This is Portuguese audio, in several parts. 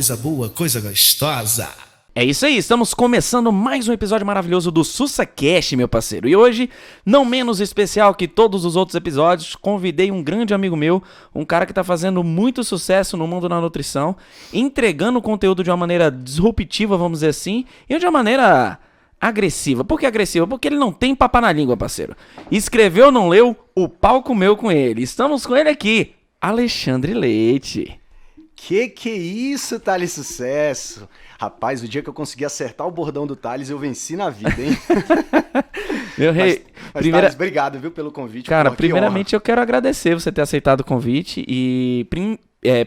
coisa boa, coisa gostosa. É isso aí, estamos começando mais um episódio maravilhoso do SussaCast, meu parceiro. E hoje, não menos especial que todos os outros episódios, convidei um grande amigo meu, um cara que tá fazendo muito sucesso no mundo da nutrição, entregando conteúdo de uma maneira disruptiva, vamos dizer assim, e de uma maneira agressiva. Por que agressiva? Porque ele não tem papo na língua, parceiro. Escreveu, não leu, o pau comeu com ele. Estamos com ele aqui, Alexandre Leite. Que é isso, Thales Sucesso? Rapaz, o dia que eu consegui acertar o bordão do Thales, eu venci na vida, hein? Meu rei, mas Thales, obrigado, viu, pelo convite. Cara, porra, primeiramente eu quero agradecer você ter aceitado o convite e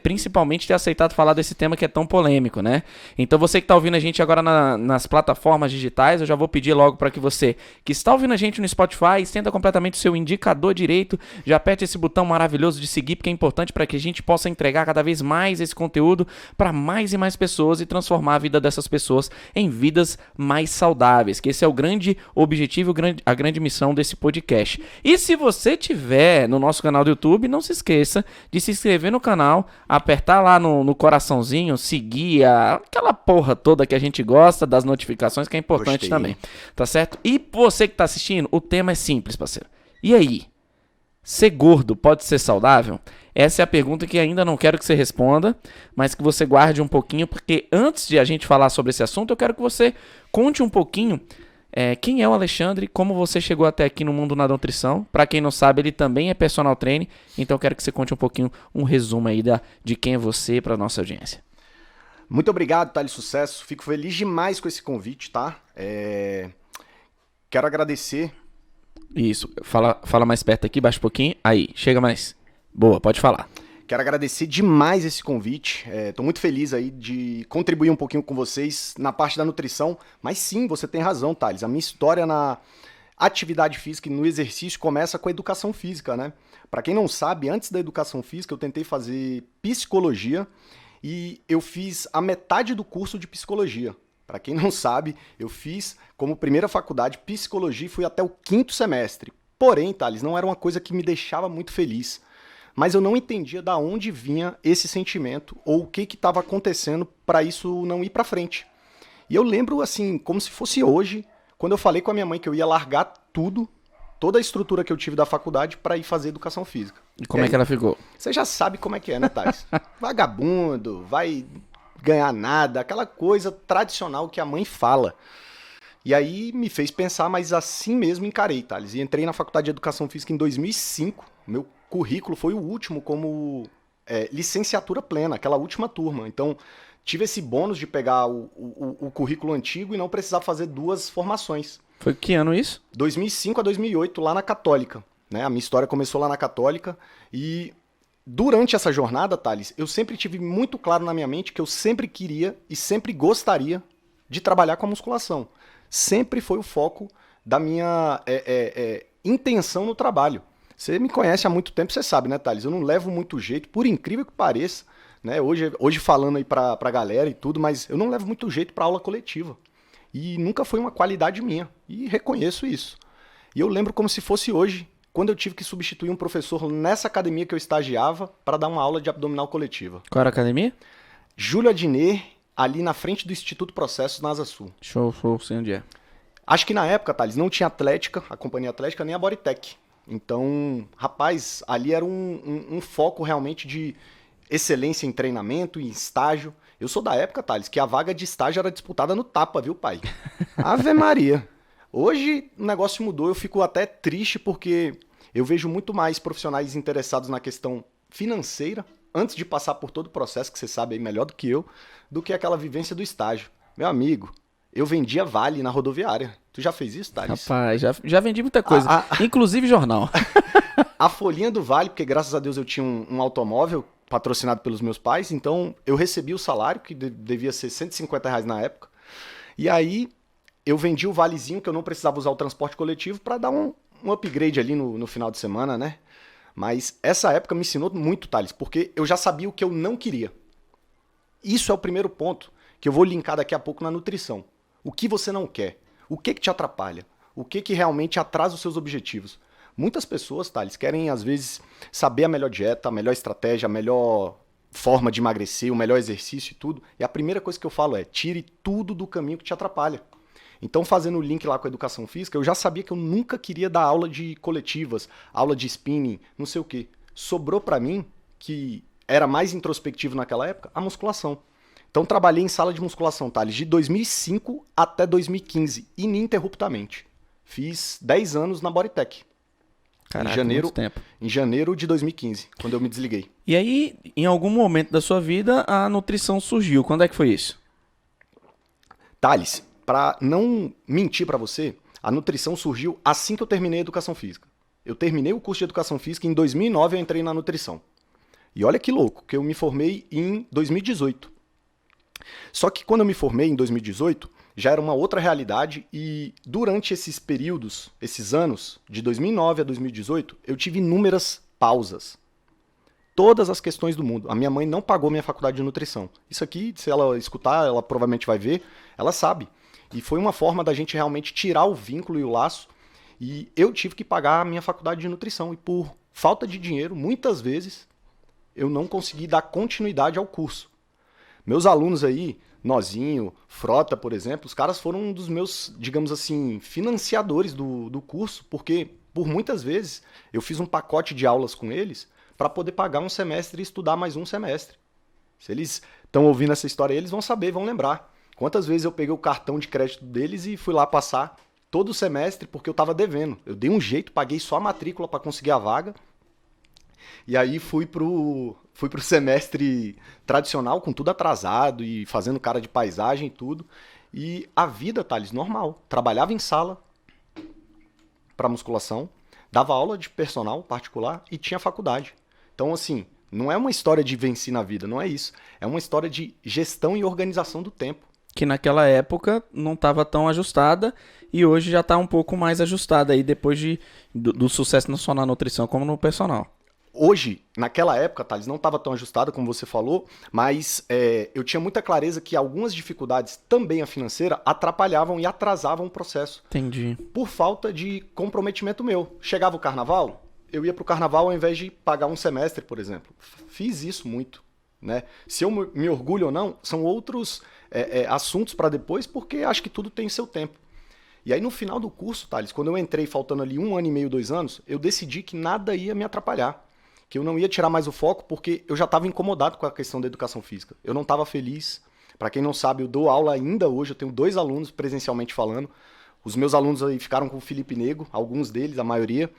principalmente ter aceitado falar desse tema que é tão polêmico, né? Então você que tá ouvindo a gente agora nas plataformas digitais, eu já vou pedir logo para que você que está ouvindo a gente no Spotify, estenda completamente o seu indicador direito, já aperte esse botão maravilhoso de seguir, porque é importante para que a gente possa entregar cada vez mais esse conteúdo para mais e mais pessoas e transformar a vida dessas pessoas em vidas mais saudáveis, que esse é o grande objetivo, a grande missão desse podcast. E se você tiver no nosso canal do YouTube, não se esqueça de se inscrever no canal, apertar lá no coraçãozinho, seguir aquela porra toda que a gente gosta, das notificações, que é importante. Gostei. Também, tá certo? E você que tá assistindo, o tema é simples, parceiro. E aí? Ser gordo pode ser saudável? Essa é a pergunta que ainda não quero que você responda, mas que você guarde um pouquinho, porque antes de a gente falar sobre esse assunto, eu quero que você conte um pouquinho quem é o Alexandre, como você chegou até aqui no mundo da nutrição. Para quem não sabe, ele também é personal trainer, então eu quero que você conte um pouquinho, um resumo aí de quem é você para nossa audiência. Muito obrigado, Thales Sucesso. Fico feliz demais com esse convite, tá? Quero agradecer. Isso, fala mais perto aqui, baixa um pouquinho. Aí, chega mais. Boa, pode falar. Quero agradecer demais esse convite, tô muito feliz aí de contribuir um pouquinho com vocês na parte da nutrição, mas sim, você tem razão, Thales, a minha história na atividade física e no exercício começa com a educação física, né? Para quem não sabe, antes da educação física eu tentei fazer psicologia e eu fiz a metade do curso de psicologia. Para quem não sabe, eu fiz como primeira faculdade psicologia e fui até o 5º semestre. Porém, Thales, não era uma coisa que me deixava muito feliz. Mas eu não entendia da onde vinha esse sentimento ou o que estava acontecendo para isso não ir para frente. E eu lembro, assim, como se fosse hoje, quando eu falei com a minha mãe que eu ia largar tudo, toda a estrutura que eu tive da faculdade para ir fazer educação física. E como é que ela ficou? Você já sabe como é que é, né, Thales? Vagabundo, vai ganhar nada, aquela coisa tradicional que a mãe fala. E aí me fez pensar, mas assim mesmo encarei, Thales. E entrei na faculdade de educação física em 2005, meu currículo foi o último como licenciatura plena, aquela última turma. Então, tive esse bônus de pegar o currículo antigo e não precisar fazer 2 formações. Foi que ano isso? 2005 a 2008, lá na Católica. Né? A minha história começou lá na Católica e durante essa jornada, Thales, eu sempre tive muito claro na minha mente que eu sempre queria e sempre gostaria de trabalhar com a musculação. Sempre foi o foco da minha intenção no trabalho. Você me conhece há muito tempo, você sabe, né, Thales? Eu não levo muito jeito, por incrível que pareça, né? Hoje falando aí pra galera e tudo, mas eu não levo muito jeito pra aula coletiva. E nunca foi uma qualidade minha. E reconheço isso. E eu lembro como se fosse hoje, quando eu tive que substituir um professor nessa academia que eu estagiava para dar uma aula de abdominal coletiva. Qual era a academia? Júlio Adnet, ali na frente do Instituto Processos, na Asa Sul. Show, sei onde é. Acho que na época, Thales, não tinha Atlética, a companhia Atlética, nem a Bodytech. Então, rapaz, ali era um foco realmente de excelência em treinamento, em estágio. Eu sou da época, Thales, que a vaga de estágio era disputada no tapa, viu, pai? Ave Maria. Hoje o negócio mudou, eu fico até triste porque eu vejo muito mais profissionais interessados na questão financeira, antes de passar por todo o processo, que você sabe aí melhor do que eu, do que aquela vivência do estágio. Meu amigo, eu vendia vale na rodoviária. Tu já fez isso, Thales? Rapaz, já vendi muita coisa, inclusive jornal. A folhinha do vale, porque graças a Deus eu tinha um automóvel patrocinado pelos meus pais, então eu recebi o salário, que devia ser R$150 na época, e aí eu vendi o valezinho, que eu não precisava usar o transporte coletivo, para dar um upgrade ali no final de semana, né? Mas essa época me ensinou muito, Thales, porque eu já sabia o que eu não queria. Isso é o primeiro ponto que eu vou linkar daqui a pouco na nutrição. O que você não quer? O que te atrapalha? O que realmente atrasa os seus objetivos? Muitas pessoas, Thales, querem às vezes saber a melhor dieta, a melhor estratégia, a melhor forma de emagrecer, o melhor exercício e tudo. E a primeira coisa que eu falo é, tire tudo do caminho que te atrapalha. Então, fazendo o link lá com a educação física, eu já sabia que eu nunca queria dar aula de coletivas, aula de spinning, não sei o quê. Sobrou pra mim, que era mais introspectivo naquela época, a musculação. Então, trabalhei em sala de musculação, Thales, de 2005 até 2015, ininterruptamente. Fiz 10 anos na Bodytech. Caraca, muito tempo. Em janeiro de 2015, quando eu me desliguei. E aí, em algum momento da sua vida, a nutrição surgiu. Quando é que foi isso? Thales, para não mentir para você, a nutrição surgiu assim que eu terminei a educação física. Eu terminei o curso de educação física e em 2009 eu entrei na nutrição. E olha que louco, que eu me formei em 2018. Só que quando eu me formei em 2018, já era uma outra realidade e durante esses períodos, esses anos, de 2009 a 2018, eu tive inúmeras pausas. Todas as questões do mundo. A minha mãe não pagou minha faculdade de nutrição. Isso aqui, se ela escutar, ela provavelmente vai ver, ela sabe. E foi uma forma da gente realmente tirar o vínculo e o laço. E eu tive que pagar a minha faculdade de nutrição. E por falta de dinheiro, muitas vezes, eu não consegui dar continuidade ao curso. Meus alunos aí, Nozinho, Frota, por exemplo, os caras foram um dos meus, digamos assim, financiadores do curso, porque por muitas vezes eu fiz um pacote de aulas com eles para poder pagar um semestre e estudar mais um semestre. Se eles estão ouvindo essa história, eles vão saber, vão lembrar. Quantas vezes eu peguei o cartão de crédito deles e fui lá passar todo o semestre porque eu estava devendo. Eu dei um jeito, paguei só a matrícula para conseguir a vaga. E aí fui pro semestre tradicional, com tudo atrasado e fazendo cara de paisagem e tudo. E a vida, Thales, normal. Trabalhava em sala para musculação, dava aula de personal particular e tinha faculdade. Então, assim, não é uma história de venci na vida, não é isso. É uma história de gestão e organização do tempo. Que naquela época não estava tão ajustada e hoje já está um pouco mais ajustada aí depois do sucesso não só na nutrição como no personal. Hoje, naquela época, Thales, não estava tão ajustada como você falou, mas eu tinha muita clareza que algumas dificuldades, também a financeira, atrapalhavam e atrasavam o processo. Entendi. Por falta de comprometimento meu. Chegava o carnaval, eu ia para o carnaval ao invés de pagar um semestre, por exemplo. Fiz isso muito. Né? Se eu me orgulho ou não, são outros assuntos para depois, porque acho que tudo tem seu tempo. E aí no final do curso, Thales, quando eu entrei faltando ali 1 ano e meio, 2 anos, eu decidi que nada ia me atrapalhar. Que eu não ia tirar mais o foco porque eu já estava incomodado com a questão da educação física. Eu não estava feliz. Para quem não sabe, eu dou aula ainda hoje, eu tenho 2 alunos presencialmente falando. Os meus alunos aí ficaram com o Felipe Nego, alguns deles, a maioria.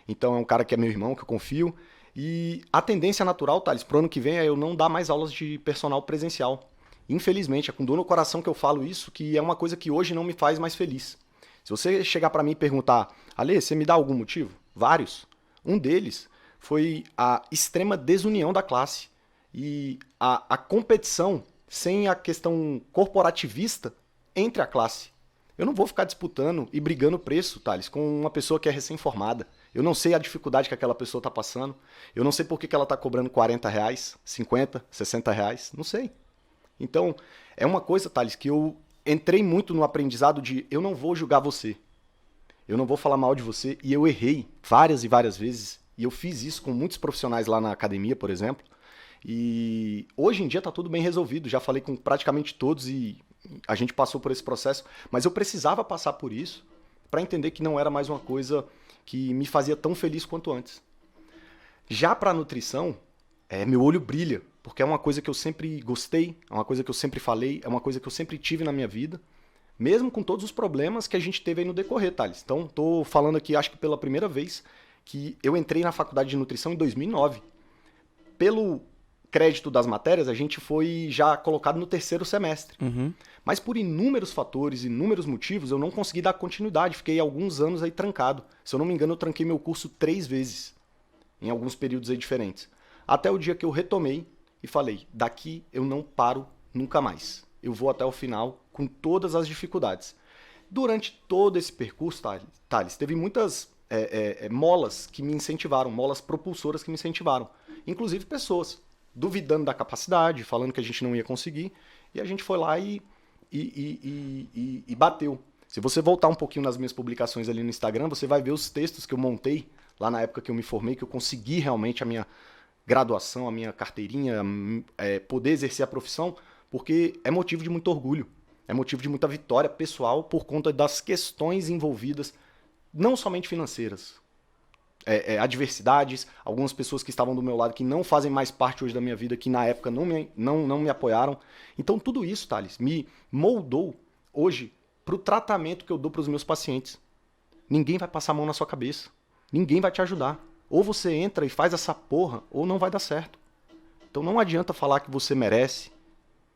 Então é um cara que é meu irmão, que eu confio. E a tendência natural, Thales, pro ano que vem é eu não dar mais aulas de personal presencial. Infelizmente, é com dor no coração que eu falo isso, que é uma coisa que hoje não me faz mais feliz. Se você chegar para mim e perguntar, Ale, você me dá algum motivo? Vários. Um deles foi a extrema desunião da classe e a competição sem a questão corporativista entre a classe. Eu não vou ficar disputando e brigando preço, Thales, com uma pessoa que é recém-formada. Eu não sei a dificuldade que aquela pessoa está passando. Eu não sei por que ela está cobrando R$40, 50, R$60. Não sei. Então, é uma coisa, Thales, que eu entrei muito no aprendizado de eu não vou julgar você. Eu não vou falar mal de você. E eu errei várias e várias vezes. E eu fiz isso com muitos profissionais lá na academia, por exemplo. E hoje em dia está tudo bem resolvido. Já falei com praticamente todos e a gente passou por esse processo. Mas eu precisava passar por isso para entender que não era mais uma coisa que me fazia tão feliz quanto antes. Já para a nutrição, meu olho brilha, porque é uma coisa que eu sempre gostei, é uma coisa que eu sempre falei, é uma coisa que eu sempre tive na minha vida, mesmo com todos os problemas que a gente teve aí no decorrer, Thales. Então, estou falando aqui, acho que pela primeira vez, que eu entrei na faculdade de nutrição em 2009. Pelo crédito das matérias, a gente foi já colocado no 3º semestre. Uhum. Mas por inúmeros fatores, inúmeros motivos, eu não consegui dar continuidade. Fiquei alguns anos aí trancado. Se eu não me engano, eu tranquei meu curso 3 vezes, em alguns períodos aí diferentes. Até o dia que eu retomei e falei, daqui eu não paro nunca mais. Eu vou até o final com todas as dificuldades. Durante todo esse percurso, Thales, teve muitas molas que me incentivaram, molas propulsoras que me incentivaram. Inclusive pessoas duvidando da capacidade, falando que a gente não ia conseguir. E a gente foi lá e bateu. Se você voltar um pouquinho nas minhas publicações ali no Instagram, você vai ver os textos que eu montei lá na época que eu me formei, que eu consegui realmente graduação, a minha carteirinha, poder exercer a profissão, porque é motivo de muito orgulho, é motivo de muita vitória pessoal por conta das questões envolvidas, não somente financeiras, adversidades, algumas pessoas que estavam do meu lado que não fazem mais parte hoje da minha vida, que na época não me apoiaram. Então tudo isso, Thales, me moldou hoje para o tratamento que eu dou para os meus pacientes. Ninguém vai passar a mão na sua cabeça, ninguém vai te ajudar. Ou você entra e faz essa porra, ou não vai dar certo. Então não adianta falar que você merece,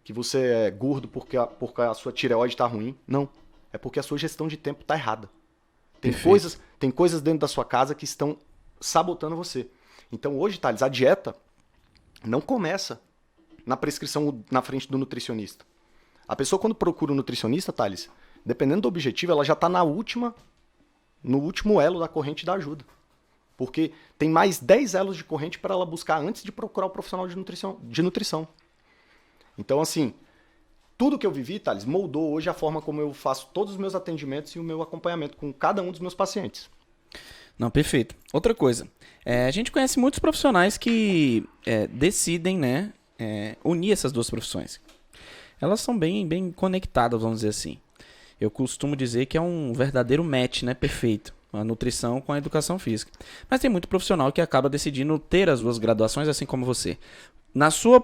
que você é gordo porque a sua tireoide está ruim. Não, é porque a sua gestão de tempo está errada. Tem coisas dentro da sua casa que estão sabotando você. Então hoje, Thales, a dieta não começa na prescrição na frente do nutricionista. A pessoa quando procura um nutricionista, Thales, dependendo do objetivo, ela já está no último elo da corrente da ajuda. Porque tem mais 10 elos de corrente para ela buscar antes de procurar o profissional de nutrição. Então, assim, tudo que eu vivi, Thales, moldou hoje a forma como eu faço todos os meus atendimentos e o meu acompanhamento com cada um dos meus pacientes. Não, perfeito. Outra coisa, a gente conhece muitos profissionais que decidem, né, unir essas duas profissões. Elas são bem conectadas, vamos dizer assim. Eu costumo dizer que é um verdadeiro match, né, perfeito. A nutrição com a educação física. Mas tem muito profissional que acaba decidindo ter as duas graduações, assim como você. Na sua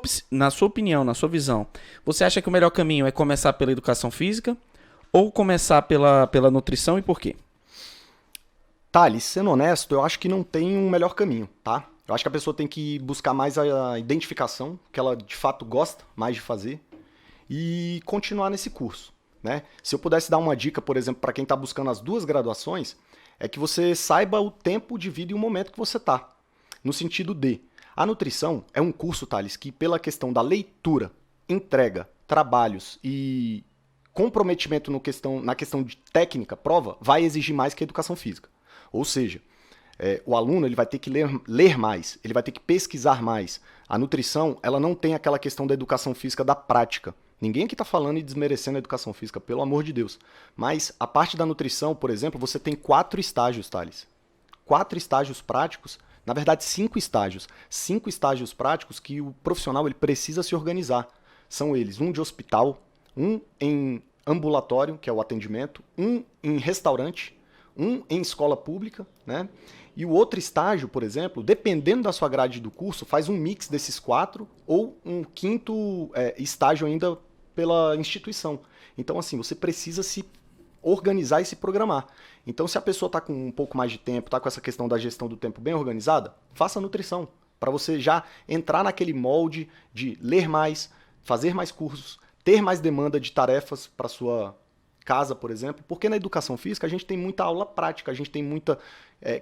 opinião, na sua visão, você acha que o melhor caminho é começar pela educação física ou começar pela nutrição e por quê? Thales, sendo honesto, eu acho que não tem um melhor caminho, tá? Eu acho que a pessoa tem que buscar mais a identificação, que ela de fato gosta mais de fazer, e continuar nesse curso, né? Se eu pudesse dar uma dica, por exemplo, para quem está buscando as duas graduações, é que você saiba o tempo de vida e o momento que você está. No sentido de, a nutrição é um curso, Thales, que pela questão da leitura, entrega, trabalhos e comprometimento na questão de técnica, prova, vai exigir mais que a educação física. Ou seja, o aluno ele vai ter que ler mais, ele vai ter que pesquisar mais. A nutrição ela não tem aquela questão da educação física da prática. Ninguém aqui está falando e desmerecendo a educação física, pelo amor de Deus. Mas a parte da nutrição, por exemplo, você tem 4 estágios, Thales. 4 estágios práticos, na verdade 5 estágios. 5 estágios práticos que o profissional ele precisa se organizar. São eles, um de hospital, um em ambulatório, que é o atendimento, um em restaurante, um em escola pública, né? E o outro estágio, por exemplo, dependendo da sua grade do curso, faz um mix desses 4 ou um quinto estágio ainda pela instituição. Então, assim, você precisa se organizar e se programar. Então, se a pessoa está com um pouco mais de tempo, está com essa questão da gestão do tempo bem organizada, faça nutrição, para você já entrar naquele molde de ler mais, fazer mais cursos, ter mais demanda de tarefas para sua casa, por exemplo, porque na educação física a gente tem muita aula prática, a gente tem muita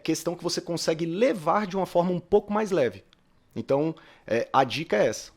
questão que você consegue levar de uma forma um pouco mais leve. Então, a dica é essa.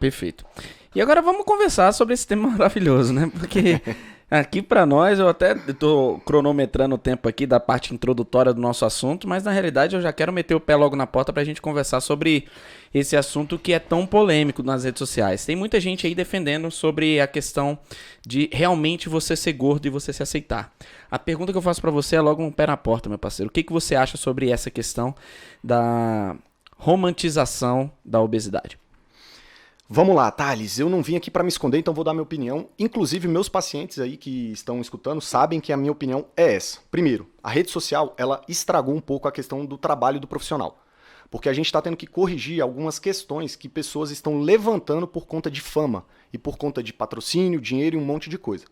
Perfeito. E agora vamos conversar sobre esse tema maravilhoso, né? Porque aqui pra nós, eu até tô cronometrando o tempo aqui da parte introdutória do nosso assunto, mas na realidade eu já quero meter o pé logo na porta pra gente conversar sobre esse assunto que é tão polêmico nas redes sociais. Tem muita gente aí defendendo sobre a questão de realmente você ser gordo e você se aceitar. A pergunta que eu faço pra você é logo um pé na porta, meu parceiro. O que você acha sobre essa questão da romantização da obesidade? Vamos lá, Thales, eu não vim aqui para me esconder, então vou dar minha opinião. Inclusive, meus pacientes aí que estão escutando sabem que a minha opinião é essa. Primeiro, a rede social, ela estragou um pouco a questão do trabalho do profissional. Porque a gente está tendo que corrigir algumas questões que pessoas estão levantando por conta de fama e por conta de patrocínio, dinheiro e um monte de coisa.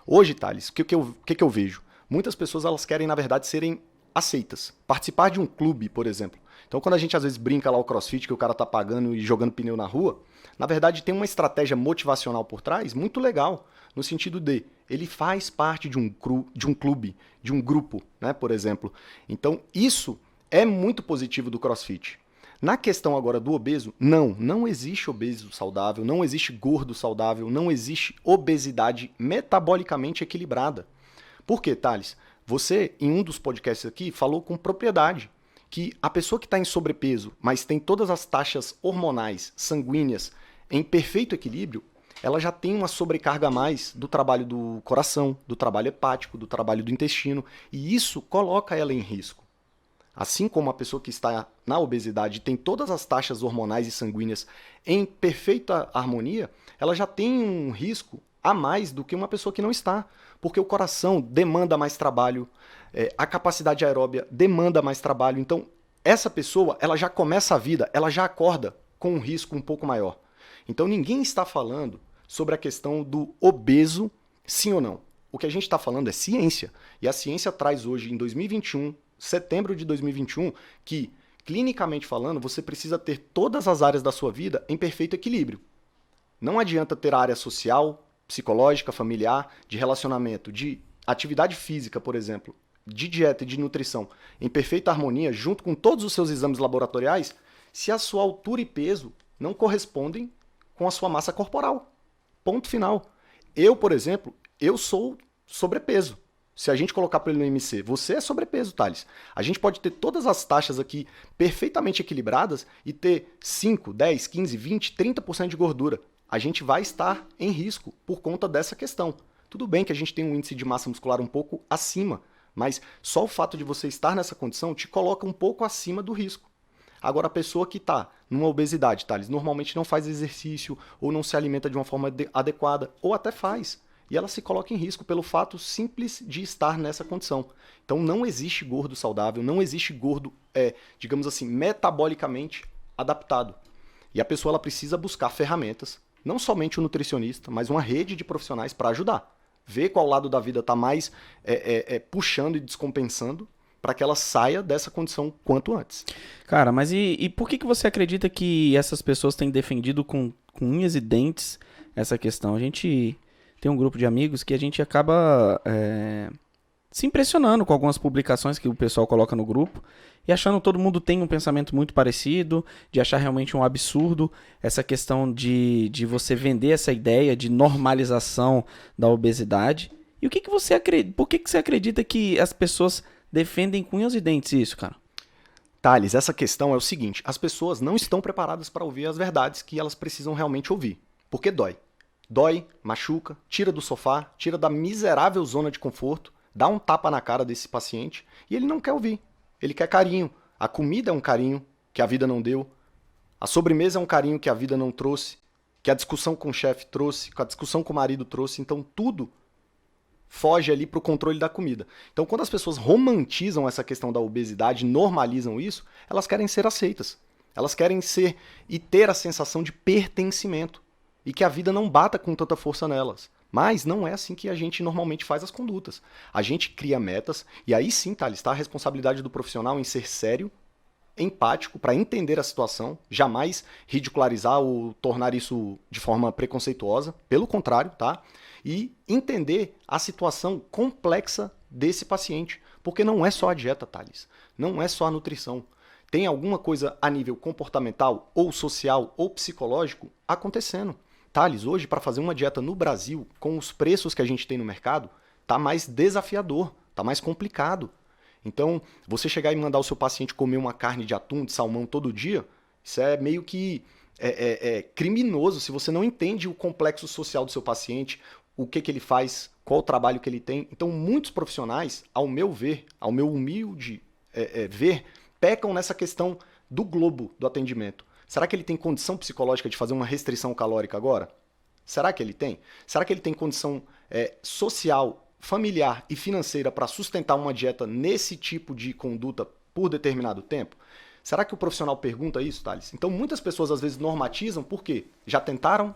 Hoje, Thales, o que eu vejo? Muitas pessoas elas querem, na verdade, serem aceitas. Participar de um clube, por exemplo. Então, quando a gente às vezes brinca lá o CrossFit, que o cara tá pagando e jogando pneu na rua, na verdade tem uma estratégia motivacional por trás muito legal, no sentido de ele faz parte de um clube, de um grupo, né, por exemplo. Então, isso é muito positivo do CrossFit. Na questão agora do obeso, não existe obeso saudável, não existe gordo saudável, não existe obesidade metabolicamente equilibrada. Por quê, Thales? Você, em um dos podcasts aqui, falou com propriedade que a pessoa que está em sobrepeso, mas tem todas as taxas hormonais, sanguíneas, em perfeito equilíbrio, ela já tem uma sobrecarga a mais do trabalho do coração, do trabalho hepático, do trabalho do intestino, e isso coloca ela em risco. assim como a pessoa que está na obesidade tem todas as taxas hormonais e sanguíneas em perfeita harmonia, ela já tem um risco a mais do que uma pessoa que não está, porque o coração demanda mais trabalho, a capacidade aeróbia demanda mais trabalho, então essa pessoa ela já começa a vida, ela já acorda com um risco um pouco maior. Então ninguém está falando sobre a questão do obeso, sim ou não. O que a gente está falando é ciência, e a ciência traz hoje, em 2021, setembro de 2021, que, clinicamente falando, você precisa ter todas as áreas da sua vida em perfeito equilíbrio. Não adianta ter a área social, psicológica, familiar, de relacionamento, de atividade física, por exemplo, de dieta e de nutrição em perfeita harmonia, junto com todos os seus exames laboratoriais, se a sua altura e peso não correspondem com a sua massa corporal. Ponto final. Eu, por exemplo, eu sou sobrepeso. Se a gente colocar para ele no IMC, você é sobrepeso, Thales. A gente pode ter todas as taxas aqui perfeitamente equilibradas e ter 5, 10, 15, 20, 30% de gordura. A gente vai estar em risco por conta dessa questão. Tudo bem que a gente tem um índice de massa muscular um pouco acima, mas só o fato de você estar nessa condição te coloca um pouco acima do risco. Agora, a pessoa que está numa obesidade, Thales, normalmente não faz exercício ou não se alimenta de uma forma adequada, ou até faz, e ela se coloca em risco pelo fato simples de estar nessa condição. Então, não existe gordo saudável, não existe gordo, digamos assim, metabolicamente adaptado. E a pessoa ela precisa buscar ferramentas, não somente o nutricionista, mas uma rede de profissionais para ajudar. Ver qual lado da vida está mais puxando e descompensando para que ela saia dessa condição quanto antes. Cara, mas e por que você acredita que essas pessoas têm defendido com unhas e dentes essa questão? A gente tem um grupo de amigos que a gente acaba se impressionando com algumas publicações que o pessoal coloca no grupo e achando que todo mundo tem um pensamento muito parecido, de achar realmente um absurdo essa questão de você vender essa ideia de normalização da obesidade. E o que você acredita? Por que você acredita que as pessoas defendem com unhas e dentes isso, cara? Thales, essa questão é o seguinte, as pessoas não estão preparadas para ouvir as verdades que elas precisam realmente ouvir, porque dói. Dói, machuca, tira do sofá, tira da miserável zona de conforto, dá um tapa na cara desse paciente e ele não quer ouvir. Ele quer carinho. A comida é um carinho que a vida não deu. A sobremesa é um carinho que a vida não trouxe, que a discussão com o chefe trouxe, que a discussão com o marido trouxe. Então tudo foge ali para o controle da comida. Então quando as pessoas romantizam essa questão da obesidade, normalizam isso, elas querem ser aceitas. Elas querem ser e ter a sensação de pertencimento. E que a vida não bata com tanta força nelas. Mas não é assim que a gente normalmente faz as condutas. A gente cria metas, e aí sim, Thales, está a responsabilidade do profissional em ser sério, empático, para entender a situação, jamais ridicularizar ou tornar isso de forma preconceituosa, pelo contrário, tá? E entender a situação complexa desse paciente, porque não é só a dieta, Thales, não é só a nutrição. Tem alguma coisa a nível comportamental, ou social, ou psicológico acontecendo. Thales, hoje, para fazer uma dieta no Brasil, com os preços que a gente tem no mercado, tá mais desafiador, tá mais complicado. Então, você chegar e mandar o seu paciente comer uma carne de atum, de salmão todo dia, isso é meio que criminoso se você não entende o complexo social do seu paciente, o que ele faz, qual o trabalho que ele tem. Então, muitos profissionais, ao meu ver, ao meu humilde ver, pecam nessa questão do globo do atendimento. Será que ele tem condição psicológica de fazer uma restrição calórica agora? Será que ele tem? Será que ele tem condição social, familiar e financeira para sustentar uma dieta nesse tipo de conduta por determinado tempo? Será que o profissional pergunta isso, Thales? Então muitas pessoas às vezes normatizam porque já tentaram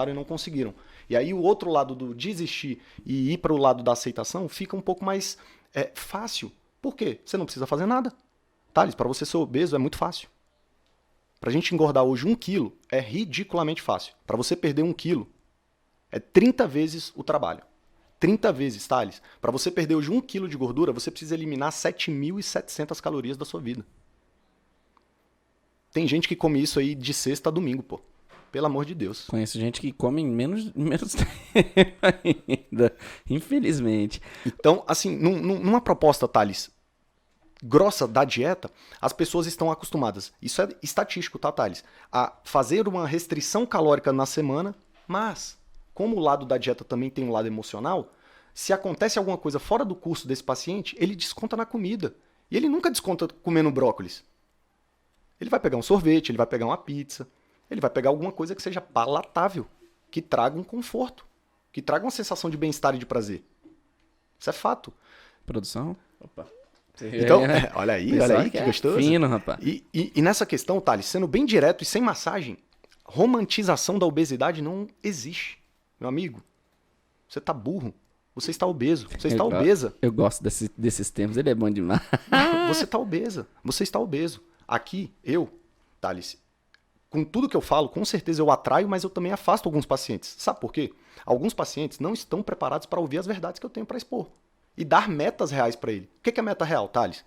e não conseguiram. E aí o outro lado do desistir e ir para o lado da aceitação fica um pouco mais fácil. Por quê? Você não precisa fazer nada. Thales, para você ser obeso é muito fácil. Para a gente engordar hoje 1 quilo é ridiculamente fácil. Para você perder 1 quilo é 30 vezes o trabalho. 30 vezes, Thales. Para você perder hoje 1 quilo de gordura, você precisa eliminar 7.700 calorias da sua vida. Tem gente que come isso aí de sexta a domingo, pô. Pelo amor de Deus. Conheço gente que come menos tempo ainda, infelizmente. Então, assim, numa proposta, Thales, grossa da dieta, as pessoas estão acostumadas, isso é estatístico, tá, Thales? A fazer uma restrição calórica na semana, mas, como o lado da dieta também tem um lado emocional, se acontece alguma coisa fora do curso desse paciente, ele desconta na comida. E ele nunca desconta comendo brócolis. Ele vai pegar um sorvete, ele vai pegar uma pizza, ele vai pegar alguma coisa que seja palatável, que traga um conforto, que traga uma sensação de bem-estar e de prazer. Isso é fato. Produção? Opa. Então, olha aí, que gostoso. Fino, rapaz. E nessa questão, Thales, sendo bem direto e sem massagem, romantização da obesidade não existe. Meu amigo, você tá burro. Você está obeso. Você está obesa. Eu gosto desses termos, ele é bom demais. Você está obesa. Você está obeso. Aqui, Thales, com tudo que eu falo, com certeza eu atraio, mas eu também afasto alguns pacientes. Sabe por quê? Alguns pacientes não estão preparados para ouvir as verdades que eu tenho para expor. E dar metas reais para ele. O que é meta real, Thales?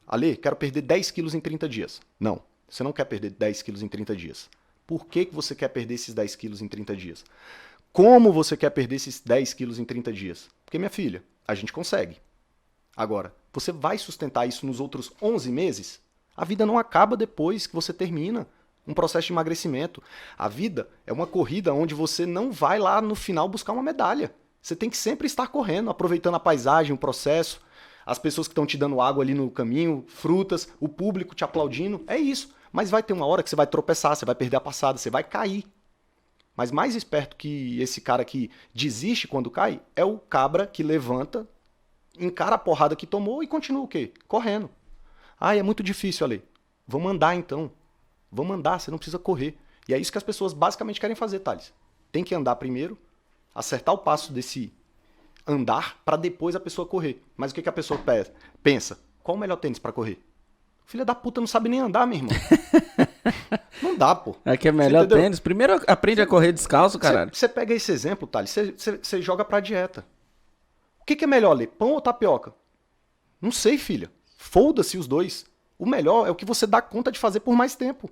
Ale, quero perder 10 quilos em 30 dias. Não, você não quer perder 10 quilos em 30 dias. Por que você quer perder esses 10 quilos em 30 dias? Como você quer perder esses 10 quilos em 30 dias? Porque, minha filha, a gente consegue. Agora, você vai sustentar isso nos outros 11 meses? A vida não acaba depois que você termina um processo de emagrecimento. A vida é uma corrida onde você não vai lá no final buscar uma medalha. Você tem que sempre estar correndo, aproveitando a paisagem, o processo, as pessoas que estão te dando água ali no caminho, frutas, o público te aplaudindo. É isso. Mas vai ter uma hora que você vai tropeçar, você vai perder a passada, você vai cair. Mas mais esperto que esse cara que desiste quando cai é o cabra que levanta, encara a porrada que tomou e continua o quê? Correndo. Ah, é muito difícil, Ale. Vamos andar então. Vamos andar, você não precisa correr. E é isso que as pessoas basicamente querem fazer, Thales. Tem que andar primeiro, acertar o passo desse andar para depois a pessoa correr. Mas o que a pessoa pensa? Qual o melhor tênis para correr? Filha da puta não sabe nem andar, meu irmão. Não dá, pô. É que é melhor tênis. Primeiro aprende a correr descalço, caralho. Você pega esse exemplo, Thales, você joga pra dieta. O que é melhor, Lê? Pão ou tapioca? Não sei, filha. Foda-se os dois. O melhor é o que você dá conta de fazer por mais tempo.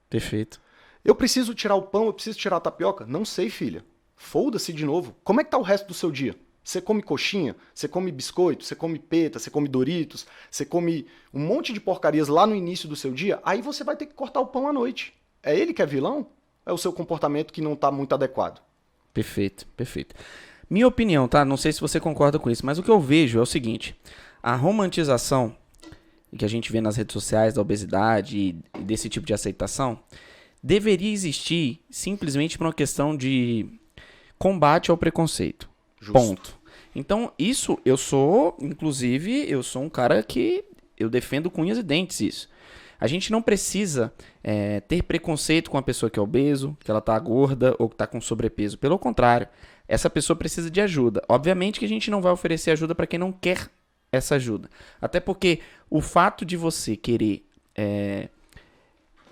Perfeito. Eu preciso tirar o pão, eu preciso tirar a tapioca? Não sei, filha. Foda-se de novo. Como é que tá o resto do seu dia? Você come coxinha, você come biscoito, você come peta, você come Doritos, você come um monte de porcarias lá no início do seu dia, aí você vai ter que cortar o pão à noite. É ele que é vilão? É o seu comportamento que não tá muito adequado? Perfeito, perfeito. Minha opinião, tá? Não sei se você concorda com isso, mas o que eu vejo é o seguinte. A romantização que a gente vê nas redes sociais da obesidade e desse tipo de aceitação deveria existir simplesmente por uma questão de combate ao preconceito. Justo. Ponto. Então, isso eu sou um cara que eu defendo com unhas e dentes isso. A gente não precisa ter preconceito com a pessoa que é obeso, que ela tá gorda ou que tá com sobrepeso. Pelo contrário, essa pessoa precisa de ajuda. Obviamente que a gente não vai oferecer ajuda para quem não quer essa ajuda. Até porque o fato de você querer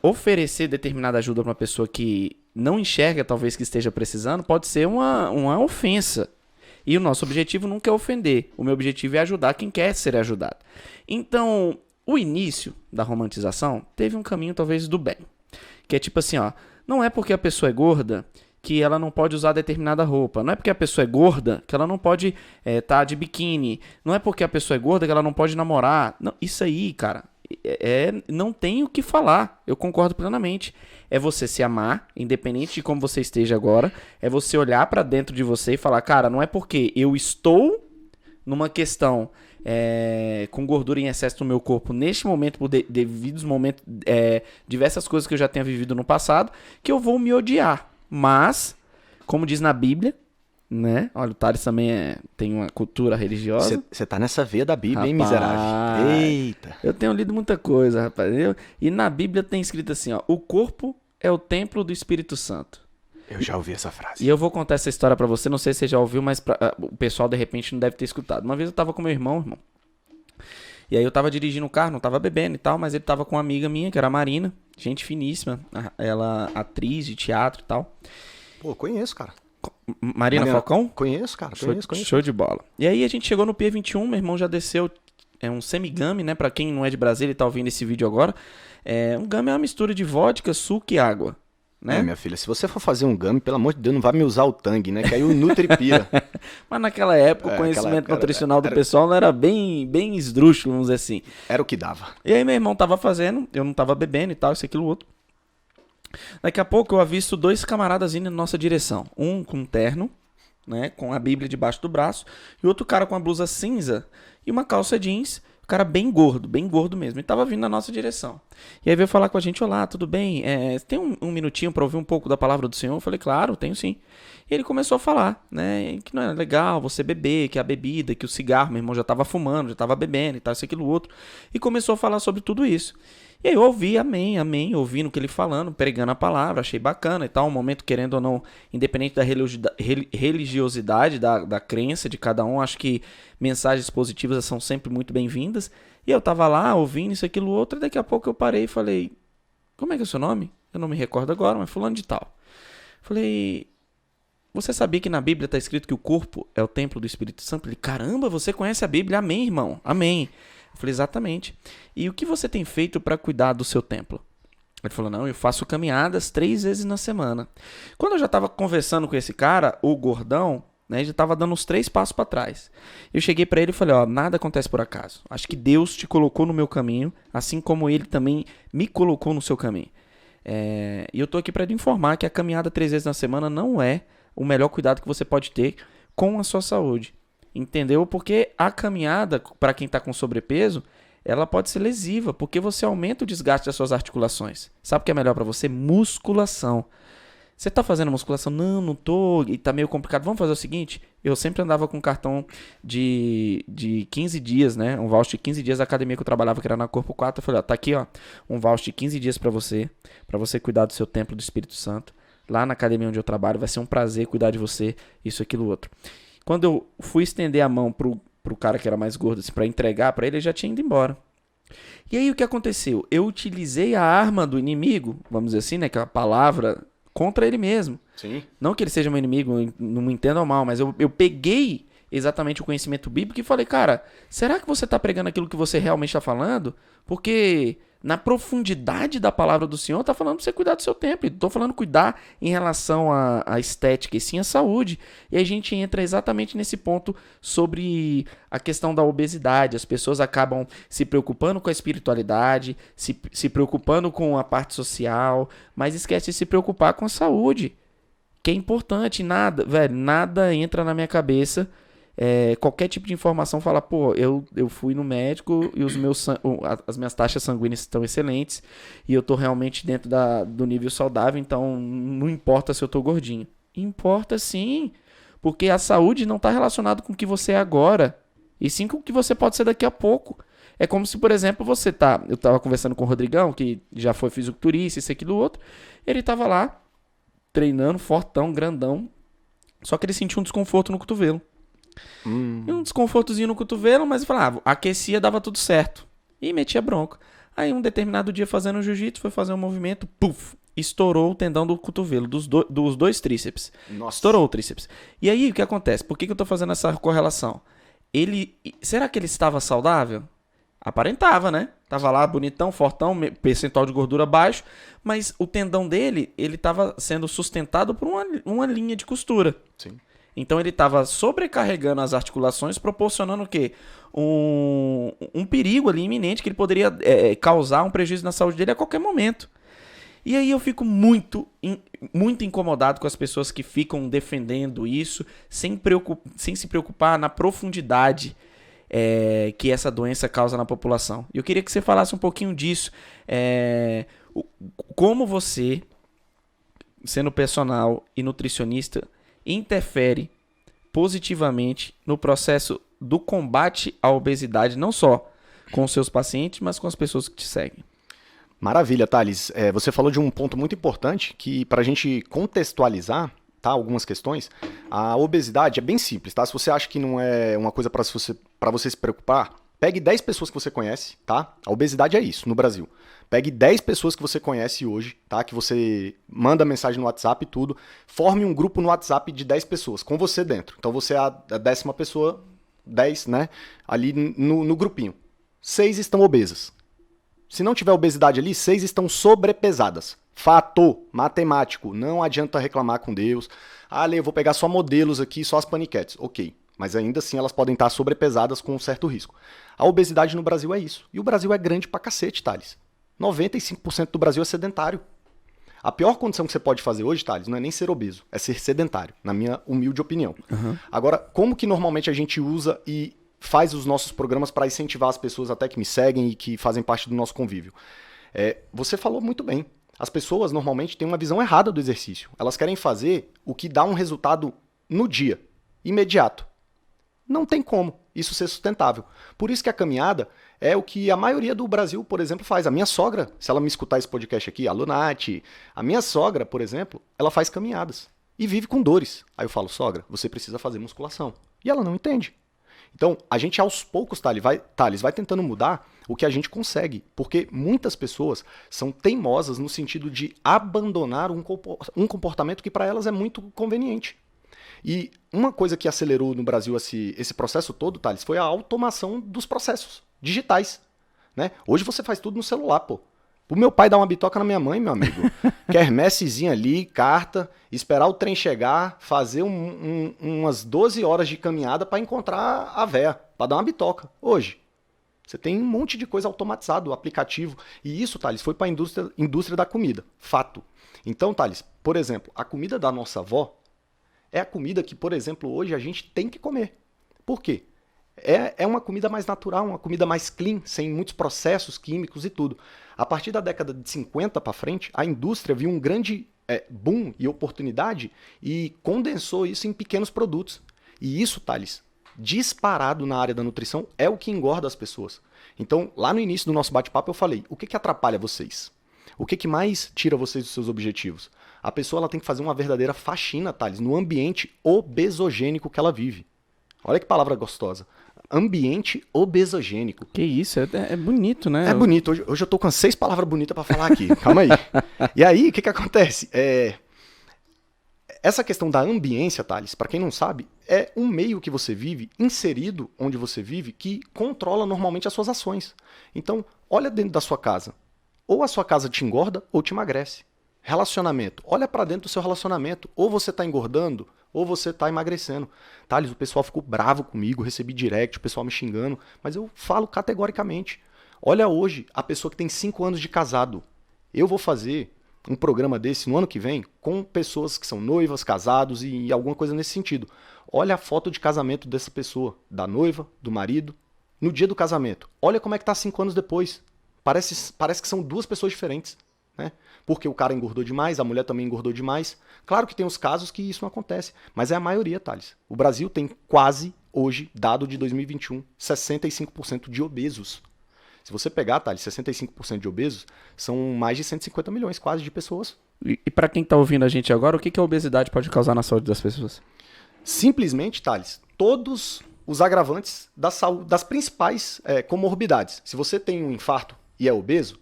oferecer determinada ajuda para uma pessoa que não enxerga, talvez, que esteja precisando, pode ser uma ofensa. E o nosso objetivo nunca é ofender. O meu objetivo é ajudar quem quer ser ajudado. Então, o início da romantização teve um caminho, talvez, do bem. Que é tipo assim, ó. Não é porque a pessoa é gorda que ela não pode usar determinada roupa. Não é porque a pessoa é gorda que ela não pode tá de biquíni. Não é porque a pessoa é gorda que ela não pode namorar. Não, isso aí, cara, não tem o que falar. Eu concordo plenamente. É você se amar, independente de como você esteja agora. É você olhar pra dentro de você e falar, cara, não é porque eu estou numa questão com gordura em excesso no meu corpo neste momento, por devidos momentos, diversas coisas que eu já tenha vivido no passado, que eu vou me odiar. Mas, como diz na Bíblia, né? Olha, o Thales também tem uma cultura religiosa. Você tá nessa veia da Bíblia, Rapaz, hein, miserável? Eita! Eu tenho lido muita coisa, rapaz. E na Bíblia tem escrito assim, ó. O corpo é o templo do Espírito Santo. Eu já ouvi essa frase. E eu vou contar essa história pra você. Não sei se você já ouviu, mas o pessoal, de repente, não deve ter escutado. Uma vez eu tava com meu irmão. E aí eu tava dirigindo o carro, não tava bebendo e tal, mas ele tava com uma amiga minha, que era a Marina. Gente finíssima. Ela atriz de teatro e tal. Pô, conheço, cara. Marina Falcão? Conheço, cara. Conheço. Show de bola. E aí a gente chegou no P21, meu irmão já desceu um semigame, né? Pra quem não é de Brasília e tá ouvindo esse vídeo agora. Um game é uma mistura de vodka, suco e água, né? Minha filha, se você for fazer um game, pelo amor de Deus, não vai me usar o Tang, né? Que aí o Nutri pira. Mas naquela época o conhecimento nutricional do pessoal não era bem esdrúxulo, vamos dizer assim. Era o que dava. E aí meu irmão tava fazendo, eu não tava bebendo e tal, isso, aquilo, outro. Daqui a pouco eu avisto dois camaradas indo na nossa direção. Um com um terno, né, com a Bíblia debaixo do braço, e outro cara com uma blusa cinza e uma calça jeans O cara bem gordo mesmo. Ele tava vindo na nossa direção. E aí veio falar com a gente, olá, tudo bem? Tem um minutinho pra ouvir um pouco da palavra do Senhor? Eu falei, claro, tenho sim. E ele começou a falar, né, que não é legal você beber, que a bebida, que o cigarro, meu irmão já tava fumando, já tava bebendo e tal, isso, aquilo, outro. E começou a falar sobre tudo isso. E aí eu ouvi, amém, ouvindo o que ele falando, pregando a palavra, achei bacana e tal, um momento, querendo ou não, independente da religiosidade, da crença de cada um, acho que mensagens positivas são sempre muito bem-vindas. E eu tava lá, ouvindo isso, aquilo, outro, e daqui a pouco eu parei e falei, como é que é o seu nome? Eu não me recordo agora, mas fulano de tal. Falei, você sabia que na Bíblia está escrito que o corpo é o templo do Espírito Santo? Ele, caramba, você conhece a Bíblia? Amém, irmão, amém. Eu falei, exatamente. E o que você tem feito para cuidar do seu templo? Ele falou, não, eu faço caminhadas 3 vezes na semana. Quando eu já estava conversando com esse cara, o gordão, né, já estava dando uns 3 passos para trás. Eu cheguei para ele e falei, ó, nada acontece por acaso. Acho que Deus te colocou no meu caminho, assim como ele também me colocou no seu caminho. E eu tô aqui para te informar que a caminhada 3 vezes na semana não é o melhor cuidado que você pode ter com a sua saúde. Entendeu? Porque a caminhada, para quem está com sobrepeso, ela pode ser lesiva, porque você aumenta o desgaste das suas articulações. Sabe o que é melhor para você? Musculação. Você está fazendo musculação? Não tô, e tá meio complicado. Vamos fazer o seguinte, eu sempre andava com um cartão de 15 dias, né? Um voucher de 15 dias da academia que eu trabalhava, que era na Corpo 4. Eu falei, ó, tá aqui, ó, um voucher de 15 dias para você cuidar do seu templo do Espírito Santo. Lá na academia onde eu trabalho, vai ser um prazer cuidar de você, isso, aquilo, outro. Quando eu fui estender a mão pro cara que era mais gordo, assim, pra entregar pra ele, ele já tinha ido embora. E aí o que aconteceu? Eu utilizei a arma do inimigo, vamos dizer assim, né, que é a palavra, contra ele mesmo. Sim. Não que ele seja meu inimigo, não me entendam mal, mas eu peguei exatamente o conhecimento bíblico e falei, cara, será que você tá pregando aquilo que você realmente tá falando? Porque na profundidade da palavra do Senhor, tá falando pra você cuidar do seu templo. Tô falando cuidar em relação à estética e sim à saúde. E aí a gente entra exatamente nesse ponto sobre a questão da obesidade. As pessoas acabam se preocupando com a espiritualidade, se preocupando com a parte social, mas esquece de se preocupar com a saúde, que é importante. Nada entra na minha cabeça. Qualquer tipo de informação fala, pô, eu fui no médico e as minhas taxas sanguíneas estão excelentes e eu tô realmente dentro do nível saudável, então não importa se eu tô gordinho. Importa sim, porque a saúde não está relacionada com o que você é agora, e sim com o que você pode ser daqui a pouco. É como se, por exemplo, eu tava conversando com o Rodrigão, que já foi fisiculturista, isso, aquilo, outro, ele tava lá, treinando, fortão, grandão, só que ele sentiu um desconforto no cotovelo. E um desconfortozinho no cotovelo, mas eu falava, aquecia, dava tudo certo. E metia bronca. Aí um determinado dia fazendo jiu-jitsu, foi fazer um movimento, puf, estourou o tendão do cotovelo, dos 2 tríceps. Nossa. Estourou o tríceps. E aí o que acontece? Por que eu tô fazendo essa correlação? Será que ele estava saudável? Aparentava, né? Tava lá bonitão, fortão, percentual de gordura baixo, mas o tendão dele, ele tava sendo sustentado por uma linha de costura. Sim. Então ele estava sobrecarregando as articulações, proporcionando o quê? Um perigo ali iminente, que ele poderia causar um prejuízo na saúde dele a qualquer momento. E aí eu fico muito incomodado com as pessoas que ficam defendendo isso, sem se preocupar na profundidade que essa doença causa na população. E eu queria que você falasse um pouquinho disso. Como você, sendo personal e nutricionista, interfere positivamente no processo do combate à obesidade, não só com os seus pacientes, mas com as pessoas que te seguem. Maravilha, Thales. Você falou de um ponto muito importante que, para a gente contextualizar, tá, algumas questões, a obesidade é bem simples, tá? Se você acha que não é uma coisa para você se preocupar, pegue 10 pessoas que você conhece, tá? A obesidade é isso, no Brasil. Pegue 10 pessoas que você conhece hoje, tá? Que você manda mensagem no WhatsApp e tudo. Forme um grupo no WhatsApp de 10 pessoas, com você dentro. Então você é a 10ª pessoa, 10, né? Ali no grupinho. 6 estão obesas. Se não tiver obesidade ali, 6 estão sobrepesadas. Fato matemático. Não adianta reclamar com Deus. Eu vou pegar só modelos aqui, só as paniquetes. Ok. Mas ainda assim elas podem estar sobrepesadas com um certo risco. A obesidade no Brasil é isso. E o Brasil é grande pra cacete, Thales. 95% do Brasil é sedentário. A pior condição que você pode fazer hoje, Thales, não é nem ser obeso, é ser sedentário, na minha humilde opinião. Agora, como que normalmente a gente usa e faz os nossos programas para incentivar as pessoas até que me seguem e que fazem parte do nosso convívio. Você falou muito bem. As pessoas normalmente têm uma visão errada do exercício. Elas querem fazer o que dá um resultado no dia, imediato. Não tem como isso ser sustentável. Por isso que a caminhada é o que a maioria do Brasil, por exemplo, faz. A minha sogra, se ela me escutar esse podcast aqui, a Lunati, a minha sogra, por exemplo, ela faz caminhadas e vive com dores. Aí eu falo, sogra, você precisa fazer musculação. E ela não entende. Então, a gente aos poucos, Thales, vai tentando mudar o que a gente consegue. Porque muitas pessoas são teimosas no sentido de abandonar um comportamento que para elas é muito conveniente. E uma coisa que acelerou no Brasil esse processo todo, Thales, foi a automação dos processos digitais. Né? Hoje você faz tudo no celular, pô. O meu pai dá uma bitoca na minha mãe, meu amigo. Quermessezinha ali, carta, esperar o trem chegar, fazer umas 12 horas de caminhada para encontrar a véia, para dar uma bitoca. Hoje, você tem um monte de coisa automatizado, aplicativo. E isso, Thales, foi para a indústria da comida. Fato. Então, Thales, por exemplo, a comida da nossa avó é a comida que, por exemplo, hoje a gente tem que comer. Por quê? É uma comida mais natural, uma comida mais clean, sem muitos processos químicos e tudo. A partir da década de 50 para frente, a indústria viu um grande boom e oportunidade e condensou isso em pequenos produtos. E isso, Thales, disparado na área da nutrição, é o que engorda as pessoas. Então, lá no início do nosso bate-papo eu falei, o que atrapalha vocês? O que mais tira vocês dos seus objetivos? A pessoa ela tem que fazer uma verdadeira faxina, Thales, no ambiente obesogênico que ela vive. Olha que palavra gostosa. Ambiente obesogênico. Que isso, é bonito, né? É bonito. Hoje eu tô com 6 palavras bonitas para falar aqui. Calma aí. E aí, o que acontece? Essa questão da ambiência, Thales, para quem não sabe, é um meio que você vive, inserido onde você vive, que controla normalmente as suas ações. Então, olha dentro da sua casa. Ou a sua casa te engorda ou te emagrece. Relacionamento. Olha para dentro do seu relacionamento. Ou você está engordando ou você está emagrecendo. Thales, o pessoal ficou bravo comigo, recebi direct, o pessoal me xingando, mas eu falo categoricamente. Olha hoje, a pessoa que tem 5 anos de casado. Eu vou fazer um programa desse no ano que vem com pessoas que são noivas, casados e alguma coisa nesse sentido. Olha a foto de casamento dessa pessoa, da noiva, do marido, no dia do casamento. Olha como é que está 5 anos depois. Parece que são 2 pessoas diferentes. Né? Porque o cara engordou demais, a mulher também engordou demais. Claro que tem os casos que isso não acontece, mas é a maioria, Thales. O Brasil tem quase, hoje, dado de 2021, 65% de obesos. Se você pegar, Thales, 65% de obesos, são mais de 150 milhões quase de pessoas. E para quem está ouvindo a gente agora, o que a obesidade pode causar na saúde das pessoas? Simplesmente, Thales, todos os agravantes da saúde, das principais comorbidades. Se você tem um infarto e é obeso,